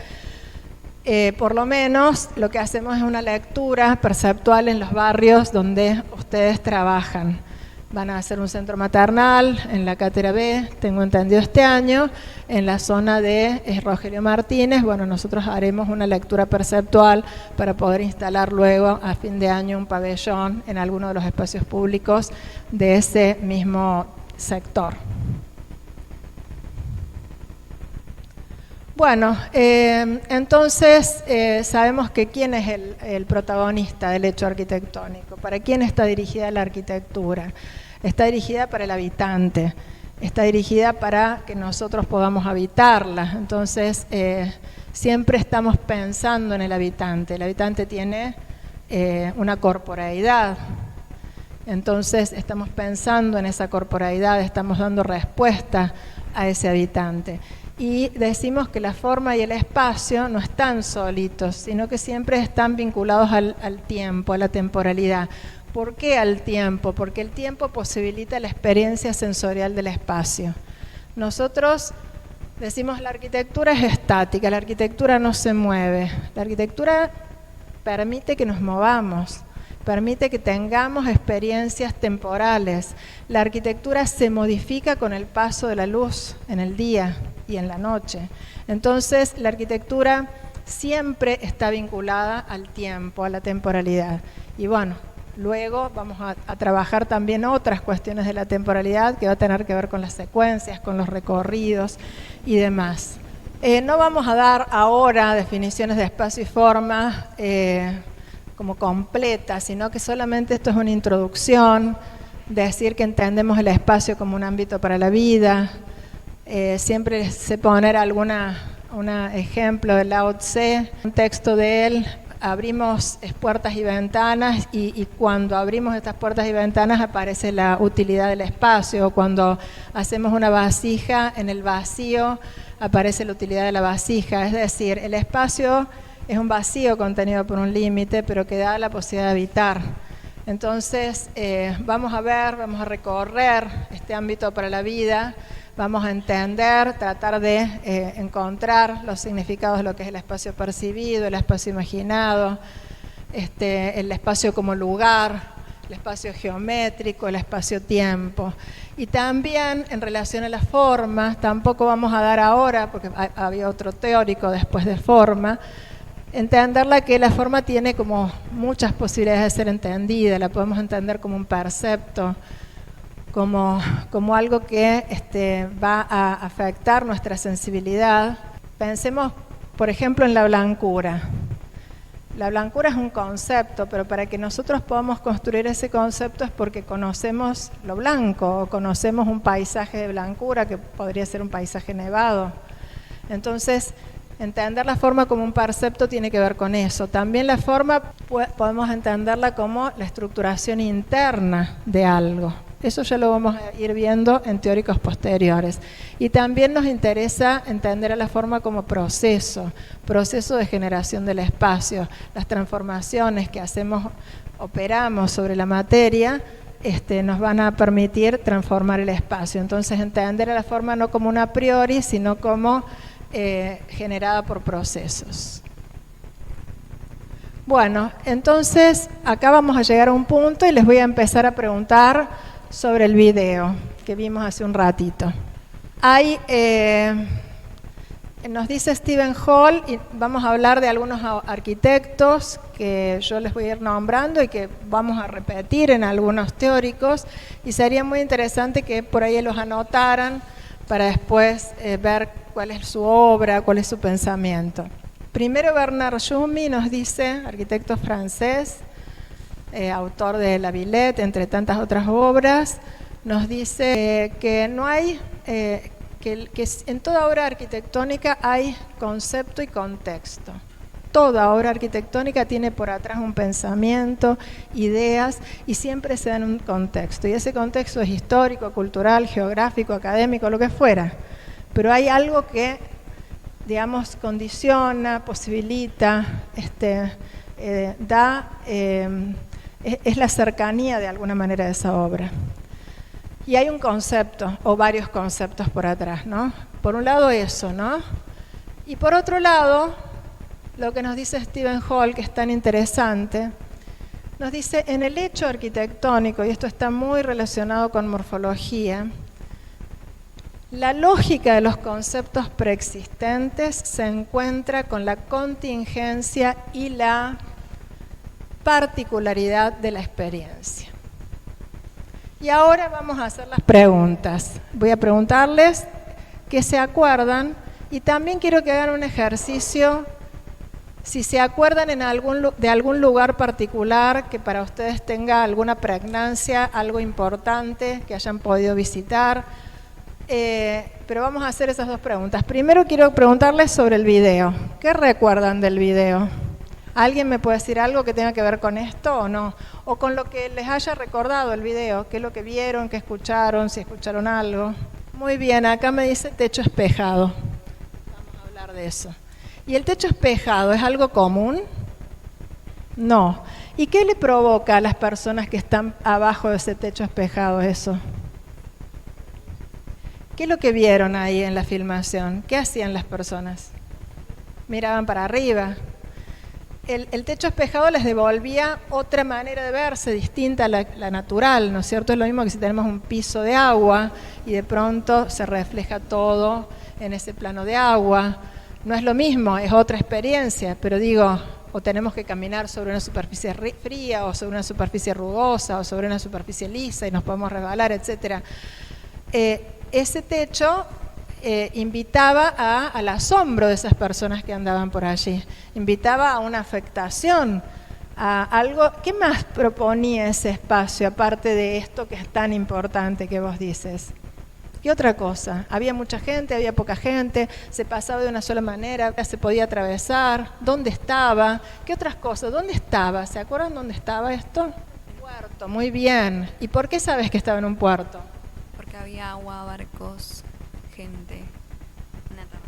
Speaker 1: por lo menos lo que hacemos es una lectura perceptual en los barrios donde ustedes trabajan. Van a hacer un centro maternal en la cátedra B, tengo entendido este año, en la zona de Rogelio Martínez. Bueno, nosotros haremos una lectura perceptual para poder instalar luego a fin de año un pabellón en alguno de los espacios públicos de ese mismo sector. Bueno, entonces sabemos que quién es el protagonista del hecho arquitectónico, para quién está dirigida la arquitectura. Está dirigida para el habitante, está dirigida para que nosotros podamos habitarla. Entonces, siempre estamos pensando en el habitante. El habitante tiene una corporeidad. Entonces, estamos pensando en esa corporeidad, estamos dando respuesta a ese habitante. Y decimos que la forma y el espacio no están solitos, sino que siempre están vinculados al tiempo, a la temporalidad. ¿Por qué al tiempo? Porque el tiempo posibilita la experiencia sensorial del espacio. Nosotros decimos la arquitectura es estática, la arquitectura no se mueve. La arquitectura permite que nos movamos, permite que tengamos experiencias temporales. La arquitectura se modifica con el paso de la luz en el día y en la noche. Entonces, la arquitectura siempre está vinculada al tiempo, a la temporalidad. Y bueno, luego vamos a trabajar también otras cuestiones de la temporalidad que va a tener que ver con las secuencias, con los recorridos y demás. No vamos a dar ahora definiciones de espacio y forma como completas, sino que solamente esto es una introducción, decir que entendemos el espacio como un ámbito para la vida. Siempre se poner un ejemplo de Lao Tse, un texto de él. Abrimos puertas y ventanas y cuando abrimos estas puertas y ventanas aparece la utilidad del espacio. Cuando hacemos una vasija, en el vacío aparece la utilidad de la vasija. Es decir, el espacio es un vacío contenido por un límite, pero que da la posibilidad de habitar. Entonces, vamos a recorrer este ámbito para la vida. Vamos a entender, tratar de encontrar los significados de lo que es el espacio percibido, el espacio imaginado, el espacio como lugar, el espacio geométrico, el espacio-tiempo. Y también en relación a las formas, tampoco vamos a dar ahora, porque había otro teórico después de forma, entenderla que la forma tiene como muchas posibilidades de ser entendida, la podemos entender como un percepto, como algo que va a afectar nuestra sensibilidad. Pensemos, por ejemplo, en la blancura. La blancura es un concepto, pero para que nosotros podamos construir ese concepto es porque conocemos lo blanco, o conocemos un paisaje de blancura que podría ser un paisaje nevado. Entonces, entender la forma como un percepto tiene que ver con eso. También la forma podemos entenderla como la estructuración interna de algo. Eso ya lo vamos a ir viendo en teóricos posteriores. Y también nos interesa entender a la forma como proceso de generación del espacio. Las transformaciones que operamos sobre la materia, nos van a permitir transformar el espacio. Entonces, entender a la forma no como una a priori, sino como generada por procesos. Bueno, entonces acá vamos a llegar a un punto y les voy a empezar a preguntar sobre el video que vimos hace un ratito. Nos dice Stephen Hall, y vamos a hablar de algunos arquitectos que yo les voy a ir nombrando y que vamos a repetir en algunos teóricos, y sería muy interesante que por ahí los anotaran para después ver cuál es su obra, cuál es su pensamiento. Primero, Bernard Jumy nos dice, arquitecto francés, autor de La Villette, entre tantas otras obras, nos dice que no hay, que en toda obra arquitectónica hay concepto y contexto. Toda obra arquitectónica tiene por atrás un pensamiento, ideas, y siempre se da en un contexto. Y ese contexto es histórico, cultural, geográfico, académico, lo que fuera. Pero hay algo que, digamos, condiciona, posibilita, es la cercanía de alguna manera de esa obra. Y hay un concepto, o varios conceptos por atrás, ¿no? Por un lado eso, ¿no? Y por otro lado, lo que nos dice Stephen Hall, que es tan interesante, nos dice, en el hecho arquitectónico, y esto está muy relacionado con morfología, la lógica de los conceptos preexistentes se encuentra con la contingencia y la particularidad de la experiencia. Y ahora vamos a hacer las preguntas. Voy a preguntarles qué se acuerdan, y también quiero que hagan un ejercicio, si se acuerdan de algún lugar particular que para ustedes tenga alguna pregnancia, algo importante que hayan podido visitar. Pero vamos a hacer esas dos preguntas. Primero quiero preguntarles sobre el video. ¿Qué recuerdan del video? ¿Alguien me puede decir algo que tenga que ver con esto o no? O con lo que les haya recordado el video, qué es lo que vieron, qué escucharon, si escucharon algo. Muy bien, acá me dice techo espejado. Vamos a hablar de eso. ¿Y el techo espejado es algo común? No. ¿Y qué le provoca a las personas que están abajo de ese techo espejado eso? ¿Qué es lo que vieron ahí en la filmación? ¿Qué hacían las personas? Miraban para arriba. El techo espejado les devolvía otra manera de verse, distinta a la natural, ¿no es cierto? Es lo mismo que si tenemos un piso de agua y de pronto se refleja todo en ese plano de agua. No es lo mismo, es otra experiencia, pero digo, o tenemos que caminar sobre una superficie fría, o sobre una superficie rugosa, o sobre una superficie lisa y nos podemos resbalar, etc. Ese techo invitaba al asombro de esas personas que andaban por allí, invitaba a una afectación, a algo. ¿Qué más proponía ese espacio, aparte de esto que es tan importante que vos dices? ¿Qué otra cosa? ¿Había mucha gente, había poca gente? ¿Se pasaba de una sola manera? ¿Se podía atravesar? ¿Dónde estaba? ¿Qué otras cosas? ¿Dónde estaba? ¿Se acuerdan dónde estaba esto? Puerto, muy bien. ¿Y por qué sabes que estaba en un puerto?
Speaker 4: Porque había agua, barcos, gente, nada.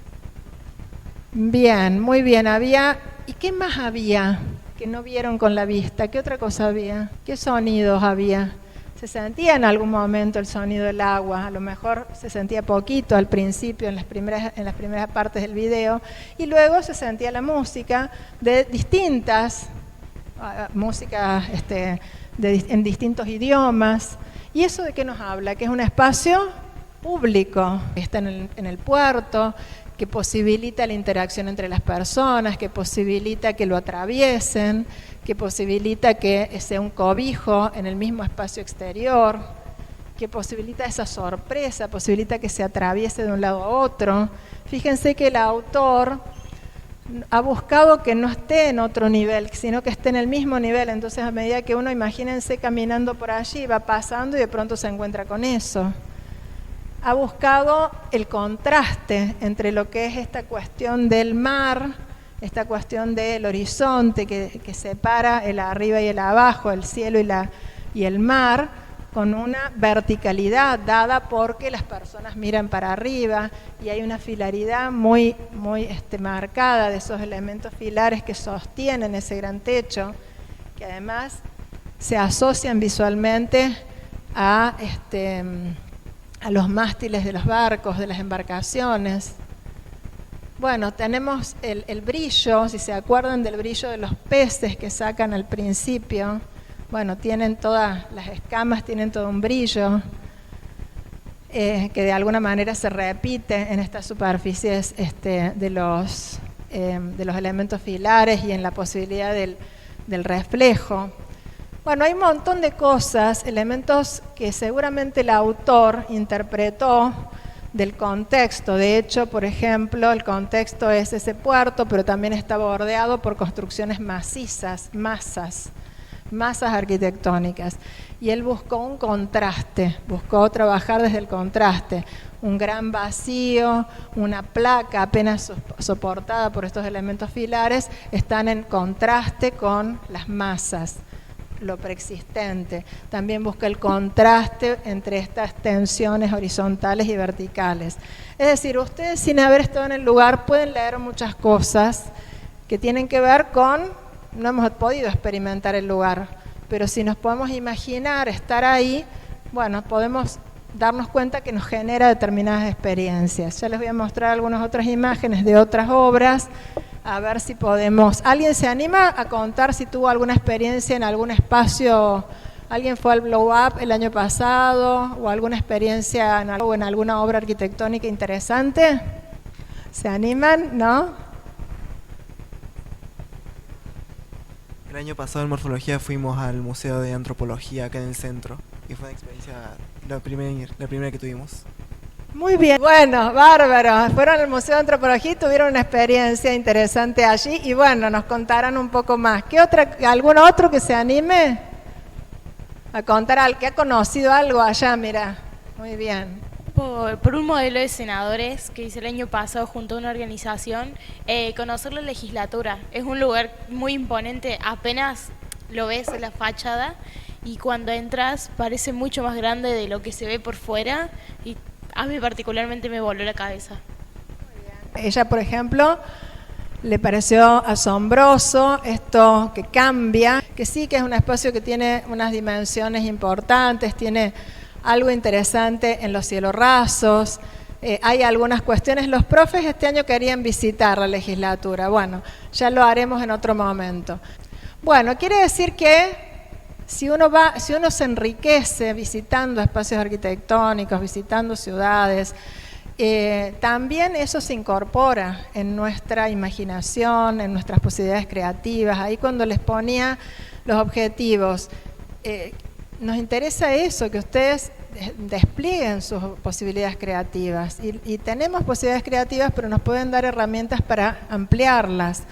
Speaker 1: Bien, muy bien. Había. ¿Y qué más había que no vieron con la vista? ¿Qué otra cosa había? ¿Qué sonidos había? ¿Se sentía en algún momento el sonido del agua? A lo mejor se sentía poquito al principio, en las primeras partes del video, y luego se sentía la música de distintas, música en distintos idiomas. ¿Y eso de qué nos habla? Que es un espacio público, que está en el puerto, que posibilita la interacción entre las personas, que posibilita que lo atraviesen, que posibilita que sea un cobijo en el mismo espacio exterior, que posibilita esa sorpresa, posibilita que se atraviese de un lado a otro. Fíjense que el autor ha buscado que no esté en otro nivel, sino que esté en el mismo nivel. Entonces, a medida que uno, imagínense caminando por allí, va pasando y de pronto se encuentra con eso. Ha buscado el contraste entre lo que es esta cuestión del mar, esta cuestión del horizonte que separa el arriba y el abajo, el cielo y el mar, con una verticalidad dada porque las personas miran para arriba y hay una filaridad muy marcada de esos elementos filares que sostienen ese gran techo, que además se asocian visualmente a los mástiles de los barcos, de las embarcaciones. Bueno, tenemos el brillo, si se acuerdan del brillo de los peces que sacan al principio. Bueno, tienen todas las escamas, tienen todo un brillo que de alguna manera se repite en estas superficies de los elementos filares y en la posibilidad del reflejo. Bueno, hay un montón de cosas, elementos que seguramente el autor interpretó del contexto. De hecho, por ejemplo, el contexto es ese puerto, pero también está bordeado por construcciones macizas, masas arquitectónicas. Y él buscó un contraste, buscó trabajar desde el contraste. Un gran vacío, una placa apenas soportada por estos elementos filares, están en contraste con las masas, lo preexistente. También busca el contraste entre estas tensiones horizontales y verticales. Es decir, ustedes sin haber estado en el lugar pueden leer muchas cosas que tienen que ver con, no hemos podido experimentar el lugar, pero si nos podemos imaginar estar ahí, bueno, podemos darnos cuenta que nos genera determinadas experiencias. Ya les voy a mostrar algunas otras imágenes de otras obras, a ver si podemos. ¿Alguien se anima a contar si tuvo alguna experiencia en algún espacio? ¿Alguien fue al Blow Up el año pasado? ¿O alguna experiencia en alguna obra arquitectónica interesante? ¿Se animan? ¿No?
Speaker 5: El año pasado en Morfología fuimos al Museo de Antropología acá en el centro y fue una experiencia, la primera que tuvimos.
Speaker 1: Muy bien, bueno, bárbaro. Fueron al Museo de Antropología y tuvieron una experiencia interesante allí y bueno, nos contarán un poco más. ¿Algún otro que se anime a contar al que ha conocido algo allá? Mira, muy bien.
Speaker 3: Por un modelo de senadores que hice el año pasado junto a una organización, conocer la legislatura. Es un lugar muy imponente, apenas lo ves en la fachada y cuando entras parece mucho más grande de lo que se ve por fuera y a mí particularmente me voló la cabeza.
Speaker 1: Ella, por ejemplo, le pareció asombroso esto que cambia, que sí que es un espacio que tiene unas dimensiones importantes, tiene algo interesante en los cielos rasos, hay algunas cuestiones. Los profes este año querían visitar la legislatura, bueno, ya lo haremos en otro momento. Bueno, quiere decir que si uno se enriquece visitando espacios arquitectónicos, visitando ciudades, también eso se incorpora en nuestra imaginación, en nuestras posibilidades creativas. Ahí cuando les ponía los objetivos, nos interesa eso, que ustedes desplieguen sus posibilidades creativas. Y tenemos posibilidades creativas, pero nos pueden dar herramientas para ampliarlas,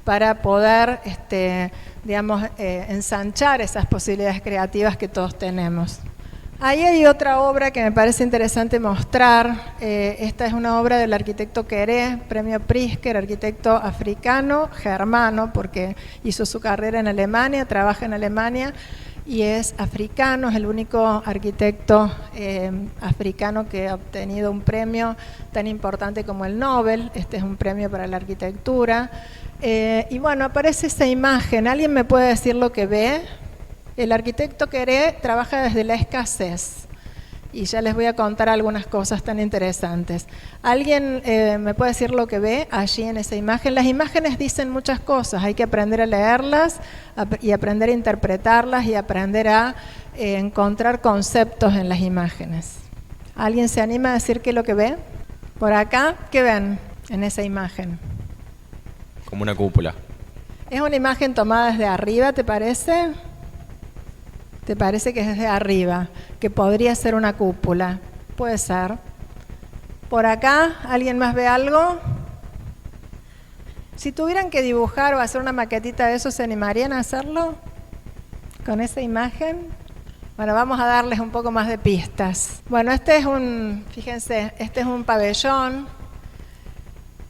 Speaker 1: para poder, ensanchar esas posibilidades creativas que todos tenemos. Ahí hay otra obra que me parece interesante mostrar. Esta es una obra del arquitecto Queré, premio Pritzker, arquitecto africano, germano, porque hizo su carrera en Alemania, trabaja en Alemania y es africano, es el único arquitecto africano que ha obtenido un premio tan importante como el Nobel. Este es un premio para la arquitectura. Y bueno, aparece esa imagen. ¿Alguien me puede decir lo que ve? El arquitecto Queré trabaja desde la escasez y ya les voy a contar algunas cosas tan interesantes. ¿Alguien me puede decir lo que ve allí en esa imagen? Las imágenes dicen muchas cosas, hay que aprender a leerlas y aprender a interpretarlas y aprender a encontrar conceptos en las imágenes. ¿Alguien se anima a decir qué es lo que ve? Por acá, ¿qué ven? en esa imagen?
Speaker 6: Como una cúpula.
Speaker 1: ¿Es una imagen tomada desde arriba, te parece? ¿Te parece que es desde arriba? Que podría ser una cúpula. Puede ser. ¿Por acá alguien más ve algo? Si tuvieran que dibujar o hacer una maquetita de eso, ¿se animarían a hacerlo? ¿Con esa imagen? Bueno, vamos a darles un poco más de pistas. Bueno, fíjense, este es un pabellón.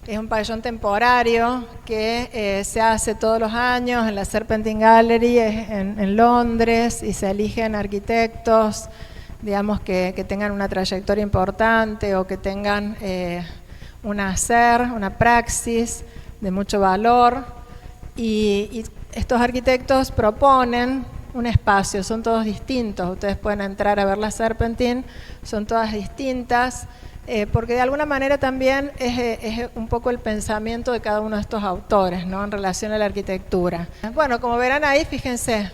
Speaker 1: Es un pabellón temporario que se hace todos los años en la Serpentine Gallery en Londres, y se eligen arquitectos, digamos, que tengan una trayectoria importante o que tengan un hacer, una praxis de mucho valor. Y estos arquitectos proponen un espacio, son todos distintos. Ustedes pueden entrar a ver la Serpentine, son todas distintas. Porque de alguna manera también es un poco el pensamiento de cada uno de estos autores, ¿no?, en relación a la arquitectura. Bueno, como verán ahí, fíjense,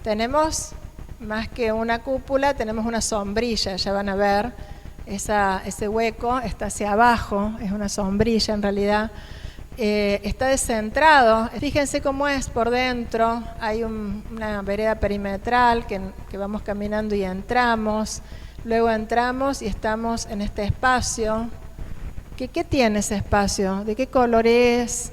Speaker 1: tenemos más que una cúpula, tenemos una sombrilla, ya van a ver, ese hueco está hacia abajo, es una sombrilla en realidad. Está descentrado, fíjense cómo es por dentro, hay una vereda perimetral que vamos caminando y entramos. Luego entramos y estamos en este espacio. ¿Qué tiene ese espacio? ¿De qué color es?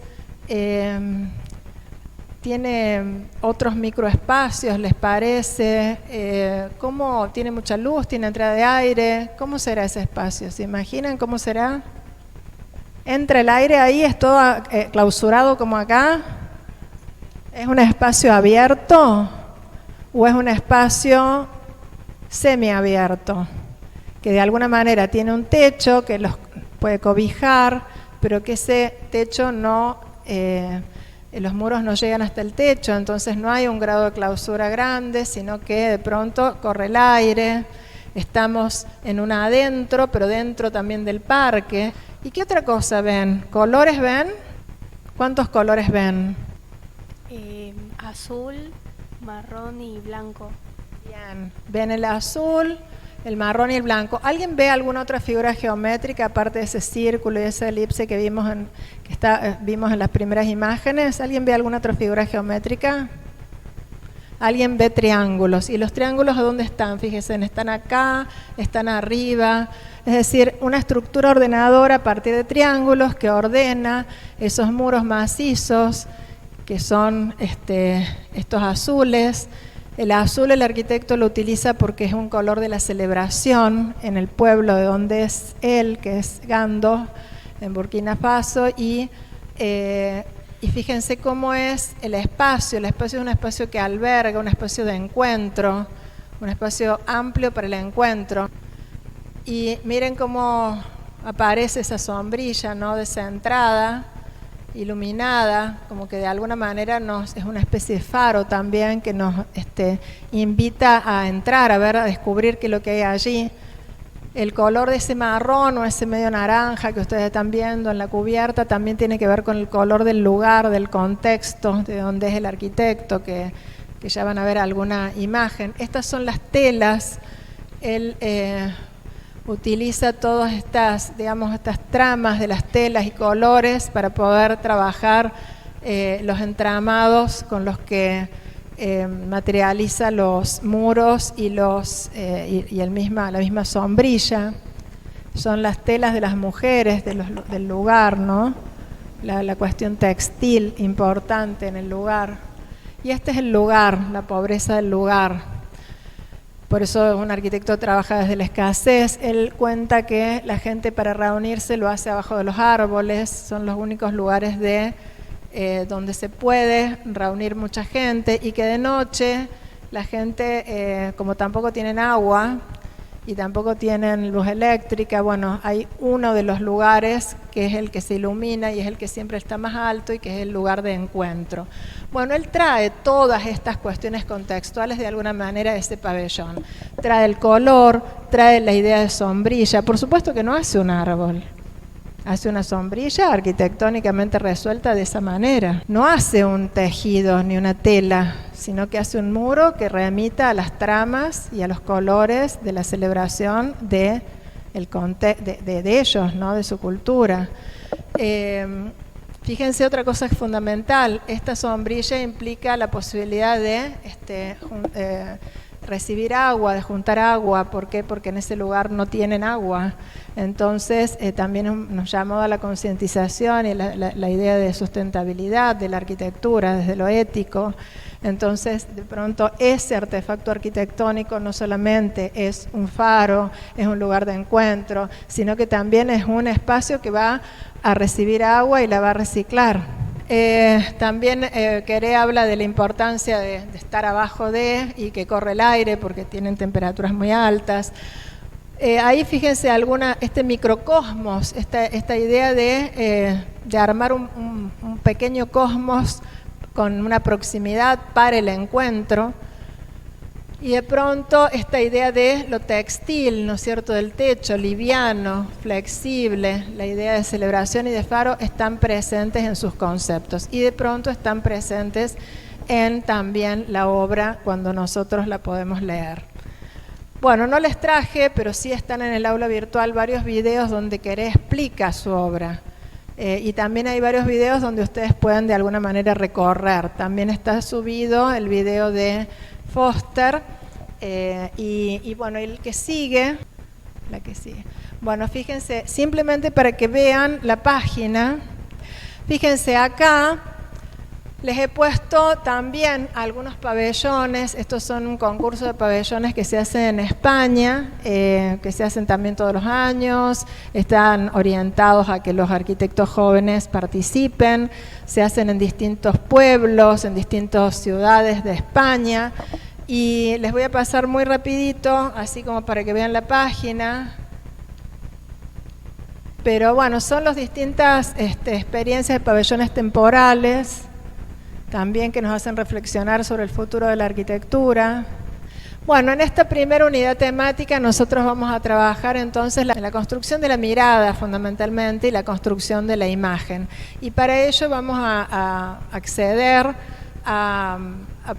Speaker 1: ¿Tiene otros microespacios, les parece? ¿Cómo? ¿Tiene mucha luz? ¿Tiene entrada de aire? ¿Cómo será ese espacio? ¿Se imaginan cómo será? ¿Entra el aire ahí? ¿Es todo clausurado como acá? ¿Es un espacio abierto? ¿O es un espacio semiabierto, que de alguna manera tiene un techo que los puede cobijar, pero que ese techo no, los muros no llegan hasta el techo, entonces no hay un grado de clausura grande, sino que de pronto corre el aire, estamos en una adentro, pero dentro también del parque. ¿Y qué otra cosa ven? ¿Colores ven? ¿Cuántos colores ven?
Speaker 7: Azul, marrón y blanco.
Speaker 1: Bien, ven el azul, el marrón y el blanco. ¿Alguien ve alguna otra figura geométrica aparte de ese círculo y esa elipse que vimos en las primeras imágenes? ¿Alguien ve alguna otra figura geométrica? ¿Alguien ve triángulos? ¿Y los triángulos a dónde están? Fíjense, están acá, están arriba. Es decir, una estructura ordenadora a partir de triángulos que ordena esos muros macizos que son estos azules. El azul el arquitecto lo utiliza porque es un color de la celebración en el pueblo de donde es él, que es Gando, en Burkina Faso, y fíjense cómo es el espacio. El espacio es un espacio que alberga, un espacio de encuentro, un espacio amplio para el encuentro. Y miren cómo aparece esa sombrilla, ¿no?, descentrada, iluminada, como que de alguna manera es una especie de faro también que nos invita a entrar, a ver, a descubrir qué es lo que hay allí. El color de ese marrón o ese medio naranja que ustedes están viendo en la cubierta también tiene que ver con el color del lugar, del contexto, de donde es el arquitecto, que ya van a ver alguna imagen. Estas son las telas. Él utiliza todas estas tramas de las telas y colores para poder trabajar los entramados con los que materializa los muros y la misma sombrilla. Son las telas de las mujeres del lugar, ¿no? La cuestión textil importante en el lugar. Y este es el lugar, la pobreza del lugar. Por eso un arquitecto trabaja desde la escasez. Él cuenta que la gente para reunirse lo hace abajo de los árboles, son los únicos lugares donde se puede reunir mucha gente, y que de noche la gente, como tampoco tienen agua y tampoco tienen luz eléctrica, bueno, hay uno de los lugares que es el que se ilumina y es el que siempre está más alto y que es el lugar de encuentro. Bueno, él trae todas estas cuestiones contextuales de alguna manera a ese pabellón. Trae el color, trae la idea de sombrilla. Por supuesto que no hace un árbol, hace una sombrilla arquitectónicamente resuelta de esa manera. No hace un tejido ni una tela, sino que hace un muro que remita a las tramas y a los colores de la celebración de ellos, ¿no?, de su cultura. Fíjense otra cosa que es fundamental, esta sombrilla implica la posibilidad de recibir agua, de juntar agua. ¿Por qué? Porque en ese lugar no tienen agua. Entonces también nos llamó a la concientización y la idea de sustentabilidad de la arquitectura desde lo ético. Entonces, de pronto, ese artefacto arquitectónico no solamente es un faro, es un lugar de encuentro, sino que también es un espacio que va a recibir agua y la va a reciclar. También Queré habla de la importancia de estar abajo de y que corre el aire porque tienen temperaturas muy altas. Ahí fíjense este microcosmos, esta idea de armar un pequeño cosmos con una proximidad para el encuentro, y de pronto esta idea de lo textil, ¿no es cierto?, del techo, liviano, flexible, la idea de celebración y de faro están presentes en sus conceptos, y de pronto están presentes en también la obra cuando nosotros la podemos leer. Bueno, no les traje, pero sí están en el aula virtual varios videos donde Queré explica su obra. Y también hay varios videos donde ustedes pueden de alguna manera recorrer. También está subido el video de Foster y bueno, el que sigue, la que sigue. Bueno, fíjense, simplemente para que vean la página, fíjense acá, les he puesto también algunos pabellones. Estos son un concurso de pabellones que se hace en España, que se hacen también todos los años. Están orientados a que los arquitectos jóvenes participen. Se hacen en distintos pueblos, en distintas ciudades de España. Y les voy a pasar muy rapidito, así como para que vean la página. Pero bueno, son las distintas experiencias de pabellones temporales, también que nos hacen reflexionar sobre el futuro de la arquitectura. Bueno, en esta primera unidad temática nosotros vamos a trabajar entonces la construcción de la mirada fundamentalmente y la construcción de la imagen. Y para ello vamos a acceder a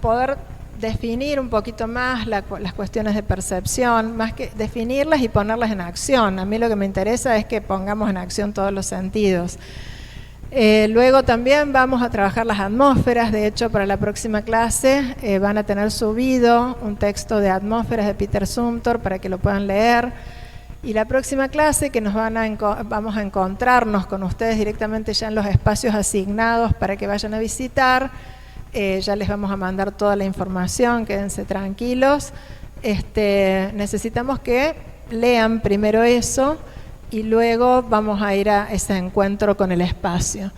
Speaker 1: poder definir un poquito más las cuestiones de percepción, más que definirlas y ponerlas en acción. A mí lo que me interesa es que pongamos en acción todos los sentidos. Luego también vamos a trabajar las atmósferas. De hecho, para la próxima clase van a tener subido un texto de atmósferas de Peter Zumthor para que lo puedan leer. Y la próxima clase que vamos a encontrarnos con ustedes directamente ya en los espacios asignados para que vayan a visitar. Ya les vamos a mandar toda la información, quédense tranquilos. Necesitamos que lean primero eso, y luego vamos a ir a ese encuentro con el espacio.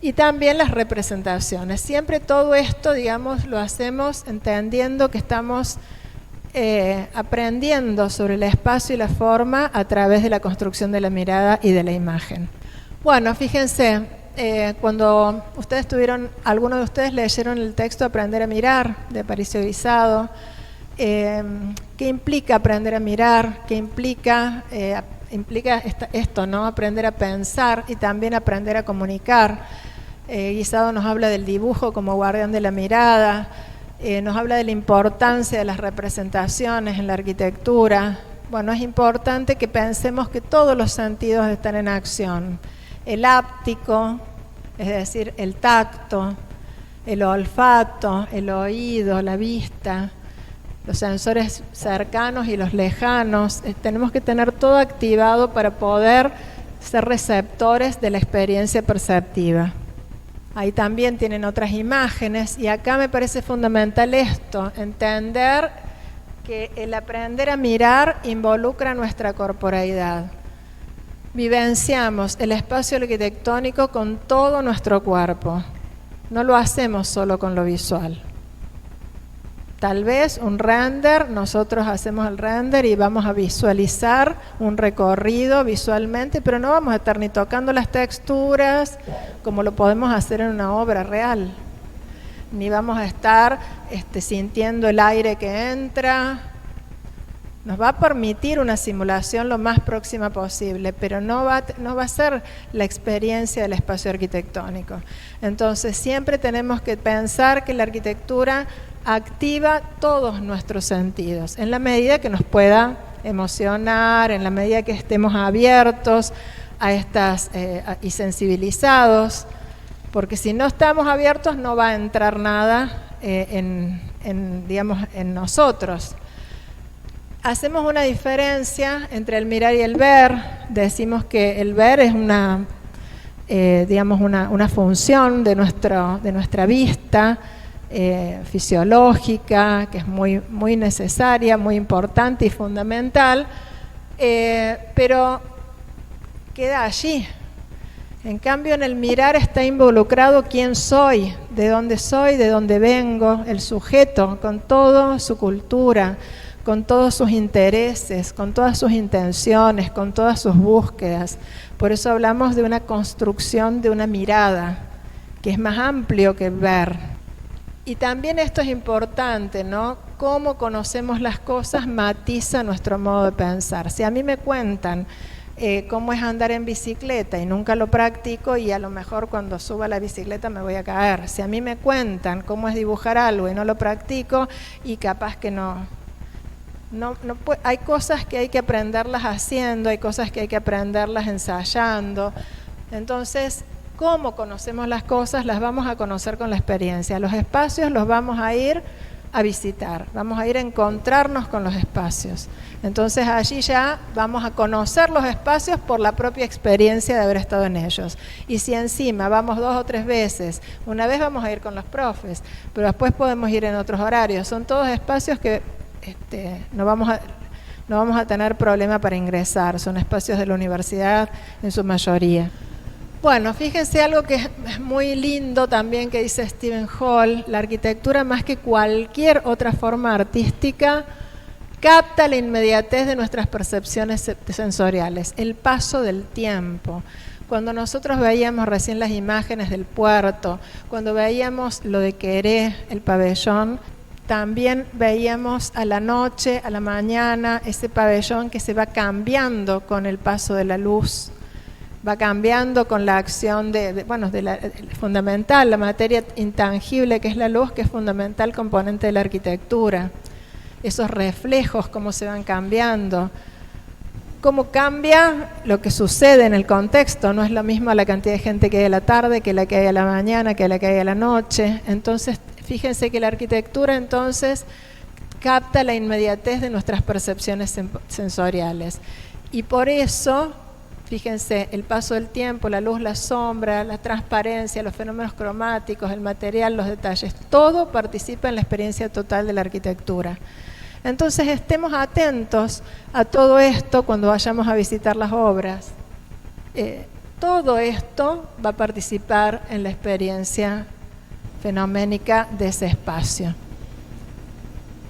Speaker 1: Y también las representaciones. Siempre todo esto, digamos, lo hacemos entendiendo que estamos aprendiendo sobre el espacio y la forma a través de la construcción de la mirada y de la imagen. Bueno, fíjense, cuando ustedes algunos de ustedes leyeron el texto Aprender a mirar, de Aparicio Guisado. ¿Qué implica aprender a mirar? ¿Qué implica esto, ¿no? Aprender a pensar y también aprender a comunicar. Guisado nos habla del dibujo como guardián de la mirada, nos habla de la importancia de las representaciones en la arquitectura. Bueno, es importante que pensemos que todos los sentidos están en acción. El áptico, es decir, el tacto, el olfato, el oído, la vista, los sensores cercanos y los lejanos. Tenemos que tener todo activado para poder ser receptores de la experiencia perceptiva. Ahí también tienen otras imágenes y acá me parece fundamental esto, entender que el aprender a mirar involucra nuestra corporeidad. Vivenciamos el espacio arquitectónico con todo nuestro cuerpo, no lo hacemos solo con lo visual. Tal vez un render, nosotros hacemos el render y vamos a visualizar un recorrido visualmente, pero no vamos a estar ni tocando las texturas como lo podemos hacer en una obra real, ni vamos a estar sintiendo el aire que entra. Nos va a permitir una simulación lo más próxima posible, pero no va a ser la experiencia del espacio arquitectónico. Entonces siempre tenemos que pensar que la arquitectura activa todos nuestros sentidos, en la medida que nos pueda emocionar, en la medida que estemos abiertos a estas y sensibilizados, porque si no estamos abiertos no va a entrar nada digamos, en nosotros. Hacemos una diferencia entre el mirar y el ver. Decimos que el ver es digamos una función de nuestra vista fisiológica, que es muy necesaria, muy importante y fundamental, pero queda allí. En cambio, en el mirar está involucrado quién soy, de dónde vengo, el sujeto, con toda su cultura, con todos sus intereses, con todas sus intenciones, con todas sus búsquedas. Por eso hablamos de una construcción de una mirada, que es más amplio que el ver. Y también esto es importante, ¿no? Cómo conocemos las cosas matiza nuestro modo de pensar. Si a mí me cuentan cómo es andar en bicicleta y nunca lo practico, y a lo mejor cuando suba la bicicleta me voy a caer. Si a mí me cuentan cómo es dibujar algo y no lo practico, y capaz que hay cosas que hay que aprenderlas haciendo, hay cosas que hay que aprenderlas ensayando. Entonces, cómo conocemos las cosas las vamos a conocer con la experiencia. Los espacios los vamos a ir a visitar, vamos a ir a encontrarnos con los espacios. Entonces allí ya vamos a conocer los espacios por la propia experiencia de haber estado en ellos. Y si encima vamos 2 o 3 veces, una vez vamos a ir con los profes, pero después podemos ir en otros horarios. Son todos espacios que no vamos a tener problema para ingresar, son espacios de la universidad en su mayoría. Bueno, fíjense algo que es muy lindo también que dice Stephen Hall: la arquitectura, más que cualquier otra forma artística, capta la inmediatez de nuestras percepciones sensoriales, el paso del tiempo. Cuando nosotros veíamos recién las imágenes del puerto, cuando veíamos lo de Queré, el pabellón, también veíamos a la noche, a la mañana, ese pabellón que se va cambiando con el paso de la luz, va cambiando con la acción fundamental, la materia intangible que es la luz, que es fundamental componente de la arquitectura. Esos reflejos, cómo se van cambiando, cómo cambia lo que sucede en el contexto. No es lo mismo la cantidad de gente que hay a la tarde, que la que hay a la mañana, que la que hay a la noche. Entonces, fíjense que la arquitectura entonces capta la inmediatez de nuestras percepciones sensoriales. Y por eso, fíjense, el paso del tiempo, la luz, la sombra, la transparencia, los fenómenos cromáticos, el material, los detalles, todo participa en la experiencia total de la arquitectura. Entonces, estemos atentos a todo esto cuando vayamos a visitar las obras. Todo esto va a participar en la experiencia fenoménica de ese espacio.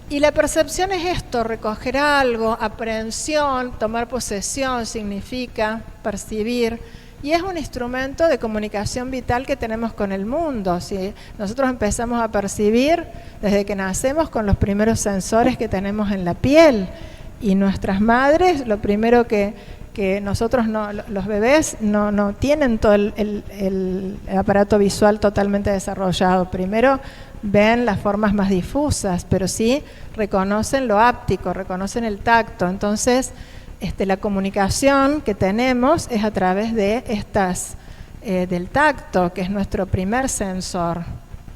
Speaker 1: Y la percepción es esto: recoger algo, aprehensión, tomar posesión, significa percibir, y es un instrumento de comunicación vital que tenemos con el mundo. ¿Sí? Nosotros empezamos a percibir desde que nacemos con los primeros sensores que tenemos en la piel, y nuestras madres, lo primero que nosotros los bebés no tienen todo el aparato visual totalmente desarrollado. Primero ven las formas más difusas, pero sí reconocen lo áptico, reconocen el tacto. Entonces, la comunicación que tenemos es a través de del tacto, que es nuestro primer sensor.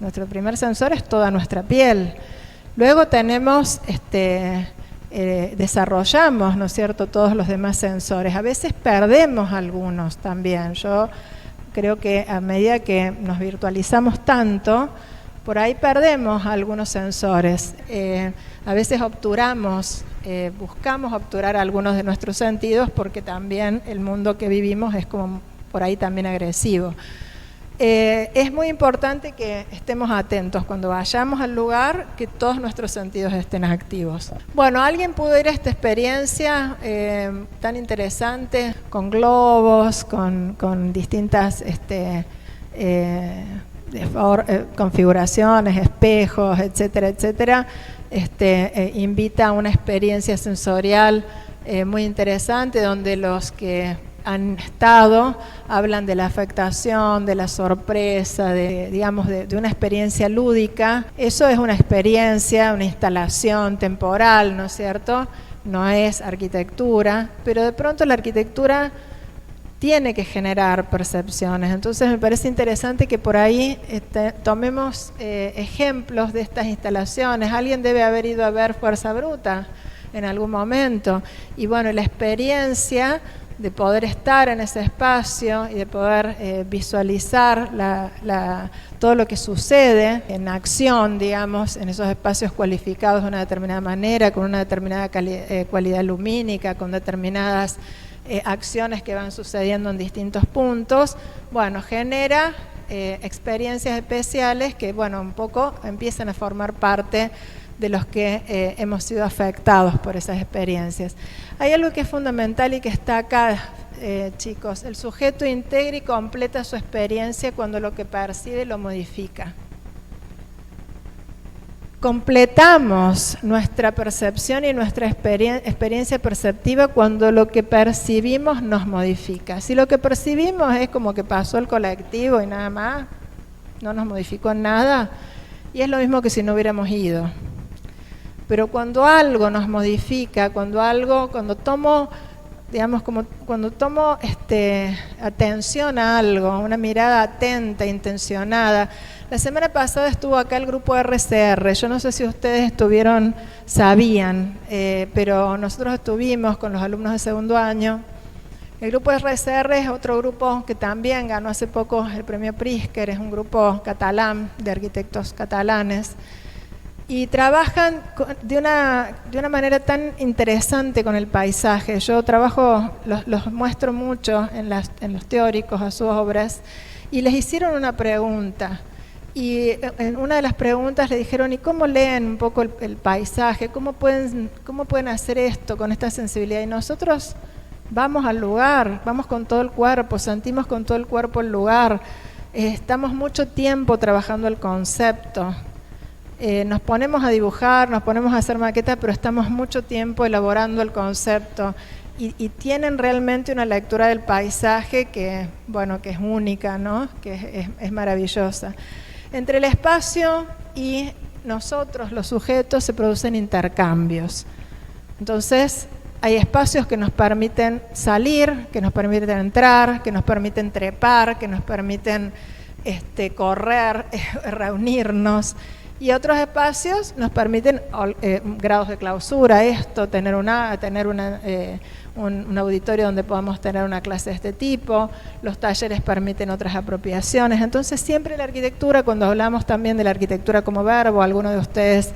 Speaker 1: Nuestro primer sensor es toda nuestra piel. Luego tenemos, desarrollamos, ¿no es cierto?, todos los demás sensores. A veces perdemos algunos también. Yo creo que a medida que nos virtualizamos tanto, por ahí perdemos algunos sensores. A veces obturamos, buscamos obturar algunos de nuestros sentidos, porque también el mundo que vivimos es como por ahí también agresivo. Es muy importante que estemos atentos cuando vayamos al lugar, que todos nuestros sentidos estén activos. Bueno, ¿alguien pudo ir a esta experiencia tan interesante, con globos, con distintas configuraciones, espejos, etcétera, etcétera? Invita a una experiencia sensorial muy interesante, donde los que han estado hablan de la afectación, de la sorpresa, de una experiencia lúdica. Eso es una experiencia, una instalación temporal, ¿no es cierto? No es arquitectura, pero de pronto la arquitectura tiene que generar percepciones. Entonces me parece interesante que por ahí tomemos ejemplos de estas instalaciones. Alguien debe haber ido a ver Fuerza Bruta en algún momento, y bueno, la experiencia de poder estar en ese espacio y de poder visualizar todo lo que sucede en acción, digamos, en esos espacios cualificados de una determinada manera, con una determinada cualidad lumínica, con determinadas acciones que van sucediendo en distintos puntos, bueno, genera experiencias especiales que, bueno, un poco empiezan a formar parte de los que hemos sido afectados por esas experiencias. Hay algo que es fundamental y que está acá, chicos. El sujeto integra y completa su experiencia cuando lo que percibe lo modifica. Completamos nuestra percepción y nuestra experiencia perceptiva cuando lo que percibimos nos modifica. Si lo que percibimos es como que pasó el colectivo y nada más, no nos modificó nada, y es lo mismo que si no hubiéramos ido. Pero cuando algo nos modifica, cuando tomo atención a algo, una mirada atenta, intencionada. La semana pasada estuvo acá el grupo RCR, yo no sé si ustedes sabían, pero nosotros estuvimos con los alumnos de segundo año. El grupo RCR es otro grupo que también ganó hace poco el premio Pritzker, es un grupo catalán, de arquitectos catalanes, y trabajan de una manera tan interesante con el paisaje. Yo los muestro mucho en los teóricos a sus obras, y les hicieron una pregunta, y en una de las preguntas le dijeron: ¿y cómo leen un poco el paisaje? ¿Cómo pueden hacer esto con esta sensibilidad? Y nosotros vamos al lugar, vamos con todo el cuerpo, sentimos con todo el cuerpo el lugar, estamos mucho tiempo trabajando el concepto. Nos ponemos a dibujar, nos ponemos a hacer maquetas, pero estamos mucho tiempo elaborando el concepto, y tienen realmente una lectura del paisaje que es única, ¿no? Que es maravillosa. Entre el espacio y nosotros, los sujetos, se producen intercambios. Entonces, hay espacios que nos permiten salir, que nos permiten entrar, que nos permiten trepar, que nos permiten correr, reunirnos. Y otros espacios nos permiten grados de clausura, tener un auditorio donde podamos tener una clase de este tipo. Los talleres permiten otras apropiaciones. Entonces siempre la arquitectura, cuando hablamos también de la arquitectura como verbo, alguno de ustedes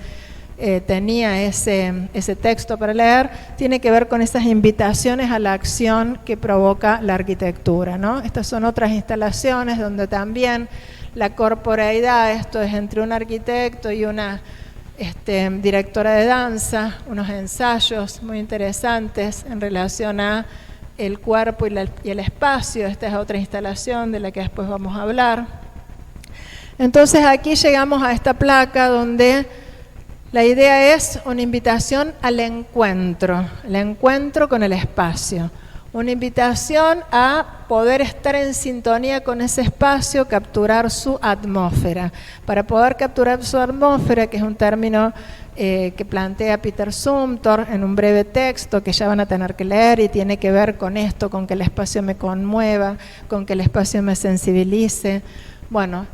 Speaker 1: tenía ese texto para leer, tiene que ver con esas invitaciones a la acción que provoca la arquitectura, ¿no? Estas son otras instalaciones donde también la corporeidad, esto es entre un arquitecto y una directora de danza, unos ensayos muy interesantes en relación a el cuerpo y el espacio. Esta es otra instalación de la que después vamos a hablar. Entonces aquí llegamos a esta placa donde la idea es una invitación al encuentro, el encuentro con el espacio. Una invitación a poder estar en sintonía con ese espacio, capturar su atmósfera. Para poder capturar su atmósfera, que es un término que plantea Peter Zumthor en un breve texto que ya van a tener que leer, y tiene que ver con esto, con que el espacio me conmueva, con que el espacio me sensibilice. Bueno,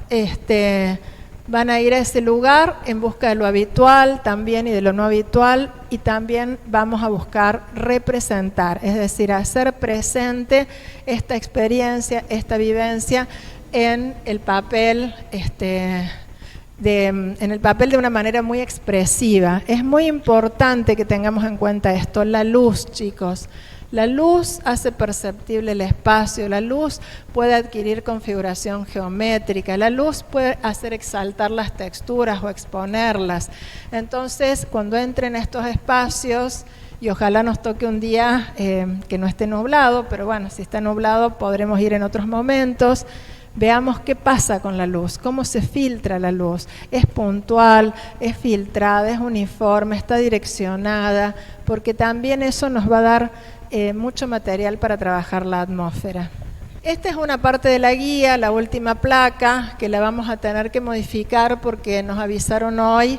Speaker 1: van a ir a ese lugar en busca de lo habitual también y de lo no habitual, y también vamos a buscar representar, es decir, hacer presente esta experiencia, esta vivencia en el papel, en el papel de una manera muy expresiva. Es muy importante que tengamos en cuenta esto, la luz, chicos. La luz hace perceptible el espacio, la luz puede adquirir configuración geométrica, la luz puede hacer exaltar las texturas o exponerlas. Entonces, cuando entren a estos espacios, y ojalá nos toque un día que no esté nublado, pero bueno, si está nublado podremos ir en otros momentos, veamos qué pasa con la luz, cómo se filtra la luz. Es puntual, es filtrada, es uniforme, está direccionada, porque también eso nos va a dar mucho material para trabajar la atmósfera. Esta es una parte de la guía, la última placa, que la vamos a tener que modificar porque nos avisaron hoy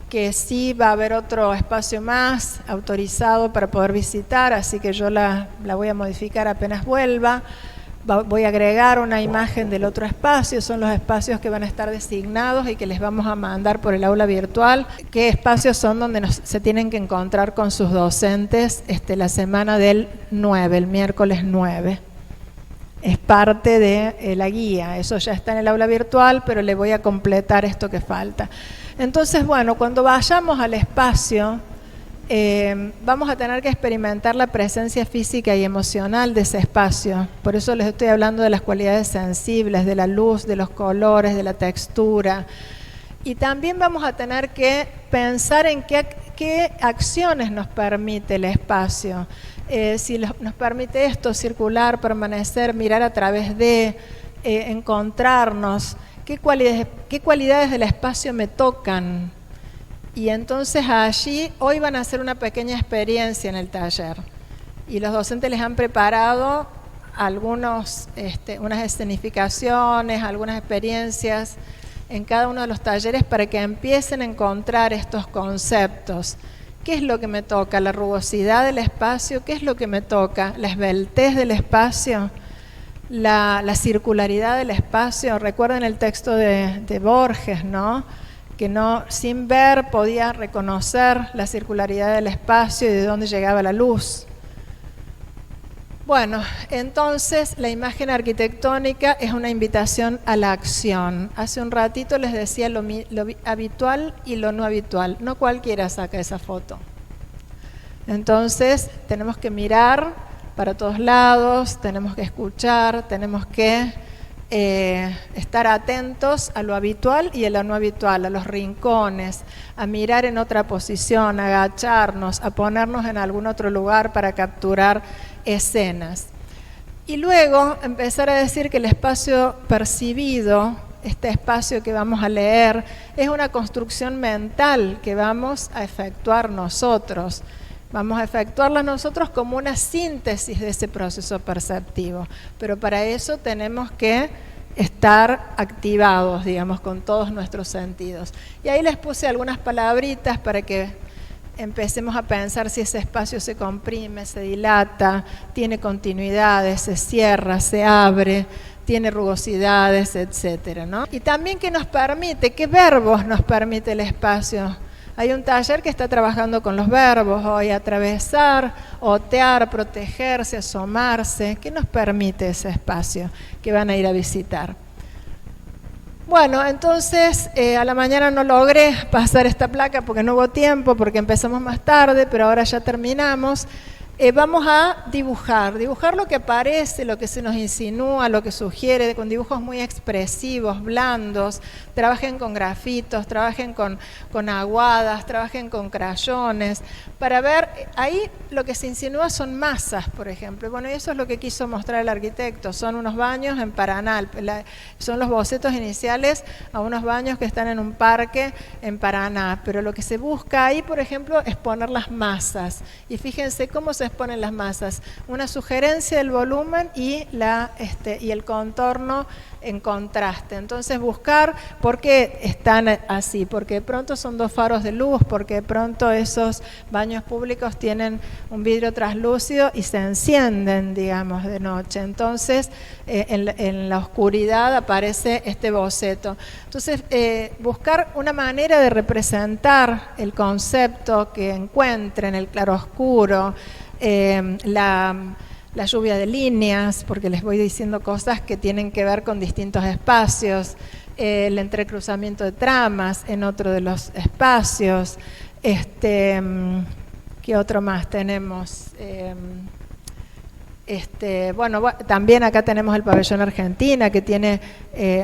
Speaker 1: que sí va a haber otro espacio más autorizado para poder visitar, así que yo la voy a modificar apenas vuelva. voy a agregar una imagen del otro espacio, son los espacios que van a estar designados y que les vamos a mandar por el aula virtual. ¿Qué espacios son donde se tienen que encontrar con sus docentes la semana del 9, el miércoles 9? Es parte de la guía, eso ya está en el aula virtual, pero le voy a completar esto que falta. Entonces, bueno, cuando vayamos al espacio, vamos a tener que experimentar la presencia física y emocional de ese espacio. Por eso les estoy hablando de las cualidades sensibles, de la luz, de los colores, de la textura. Y también vamos a tener que pensar en qué acciones nos permite el espacio. Si nos permite esto, circular, permanecer, mirar a través de, encontrarnos, qué cualidades del espacio me tocan. Y entonces allí, hoy van a hacer una pequeña experiencia en el taller. Y los docentes les han preparado unas escenificaciones, algunas experiencias en cada uno de los talleres para que empiecen a encontrar estos conceptos. ¿Qué es lo que me toca? ¿La rugosidad del espacio? ¿Qué es lo que me toca? ¿La esbeltez del espacio? ¿La circularidad del espacio? Recuerden el texto de Borges, ¿no? Que sin ver podía reconocer la circularidad del espacio y de dónde llegaba la luz. Bueno, entonces la imagen arquitectónica es una invitación a la acción. Hace un ratito les decía lo habitual y lo no habitual. No cualquiera saca esa foto. Entonces tenemos que mirar para todos lados, tenemos que escuchar, tenemos que estar atentos a lo habitual y a lo no habitual, a los rincones, a mirar en otra posición, a agacharnos, a ponernos en algún otro lugar para capturar escenas. Y luego empezar a decir que el espacio percibido, este espacio que vamos a leer, es una construcción mental que vamos a efectuar nosotros. Vamos a efectuarla nosotros como una síntesis de ese proceso perceptivo, pero para eso tenemos que estar activados, digamos, con todos nuestros sentidos. Y ahí les puse algunas palabritas para que empecemos a pensar si ese espacio se comprime, se dilata, tiene continuidades, se cierra, se abre, tiene rugosidades, etcétera, ¿no? Y también qué nos permite, qué verbos nos permite el espacio. Hay un taller que está trabajando con los verbos hoy: atravesar, otear, protegerse, asomarse. ¿Qué nos permite ese espacio que van a ir a visitar? Bueno, entonces a la mañana no logré pasar esta placa porque no hubo tiempo, porque empezamos más tarde, pero ahora ya terminamos. Vamos a dibujar lo que aparece, lo que se nos insinúa, lo que sugiere, con dibujos muy expresivos, blandos. Trabajen con grafitos, trabajen con aguadas, trabajen con crayones, para ver, ahí lo que se insinúa son masas, por ejemplo. Bueno, y eso es lo que quiso mostrar el arquitecto, son unos baños en Paraná, son los bocetos iniciales a unos baños que están en un parque en Paraná, pero lo que se busca ahí, por ejemplo, es poner las masas. Y fíjense cómo se exponen las masas, una sugerencia del volumen y el contorno en contraste. Entonces buscar por qué están así, porque de pronto son dos faros de luz, porque de pronto esos baños públicos tienen un vidrio translúcido y se encienden, digamos, de noche. Entonces en la oscuridad aparece este boceto. Entonces buscar una manera de representar el concepto que encuentren, el claroscuro, la lluvia de líneas, porque les voy diciendo cosas que tienen que ver con distintos espacios, el entrecruzamiento de tramas en otro de los espacios, ¿qué otro más tenemos? Bueno, también acá tenemos el pabellón Argentina, que tiene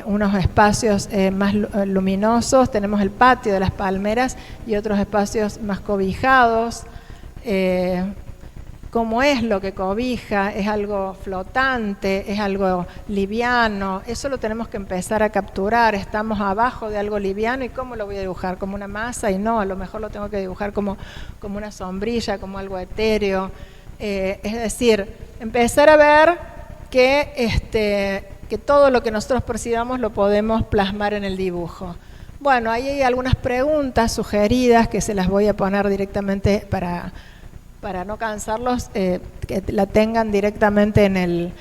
Speaker 1: unos espacios más luminosos, tenemos el patio de las palmeras y otros espacios más cobijados. ¿Cómo es lo que cobija? ¿Es algo flotante? ¿Es algo liviano? Eso lo tenemos que empezar a capturar. Estamos abajo de algo liviano, ¿y cómo lo voy a dibujar? ¿Como una masa? Y no, a lo mejor lo tengo que dibujar como una sombrilla, como algo etéreo. Es decir, empezar a ver que todo lo que nosotros percibamos lo podemos plasmar en el dibujo. Bueno, ahí hay algunas preguntas sugeridas que se las voy a poner directamente para no cansarlos, que la tengan directamente en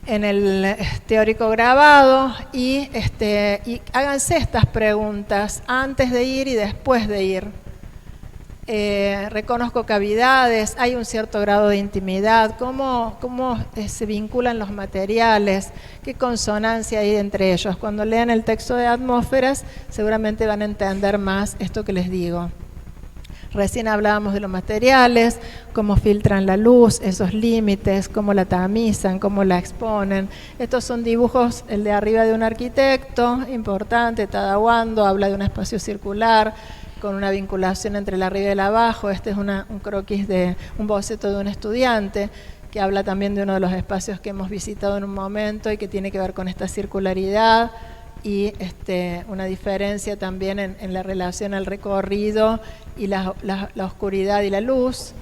Speaker 1: en el teórico grabado y háganse estas preguntas antes de ir y después de ir. Reconozco cavidades, hay un cierto grado de intimidad, cómo se vinculan los materiales, qué consonancia hay entre ellos. Cuando lean el texto de atmósferas seguramente van a entender más esto que les digo. Recién hablábamos de los materiales, cómo filtran la luz, esos límites, cómo la tamizan, cómo la exponen. Estos son dibujos, el de arriba de un arquitecto, importante, Tadawando, habla de un espacio circular, con una vinculación entre el arriba y el abajo. Este es un croquis de un boceto de un estudiante, que habla también de uno de los espacios que hemos visitado en un momento y que tiene que ver con esta circularidad. Y una diferencia también en la relación al recorrido y la oscuridad y la luz.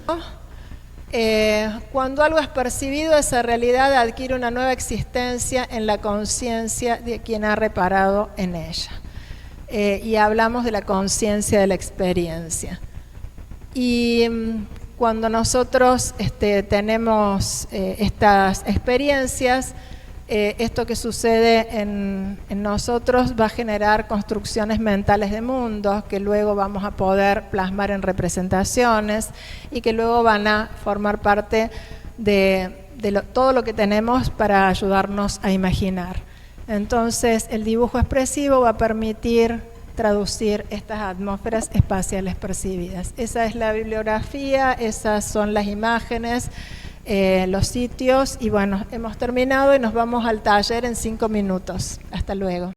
Speaker 1: Cuando algo es percibido, esa realidad adquiere una nueva existencia en la conciencia de quien ha reparado en ella. Y hablamos de la conciencia de la experiencia. Y cuando nosotros tenemos estas experiencias, esto que sucede en nosotros va a generar construcciones mentales de mundos que luego vamos a poder plasmar en representaciones y que luego van a formar parte de todo lo que tenemos para ayudarnos a imaginar. Entonces, el dibujo expresivo va a permitir traducir estas atmósferas espaciales percibidas. Esa es la bibliografía, esas son las imágenes, los sitios, y bueno, hemos terminado y nos vamos al taller en 5 minutos. Hasta luego.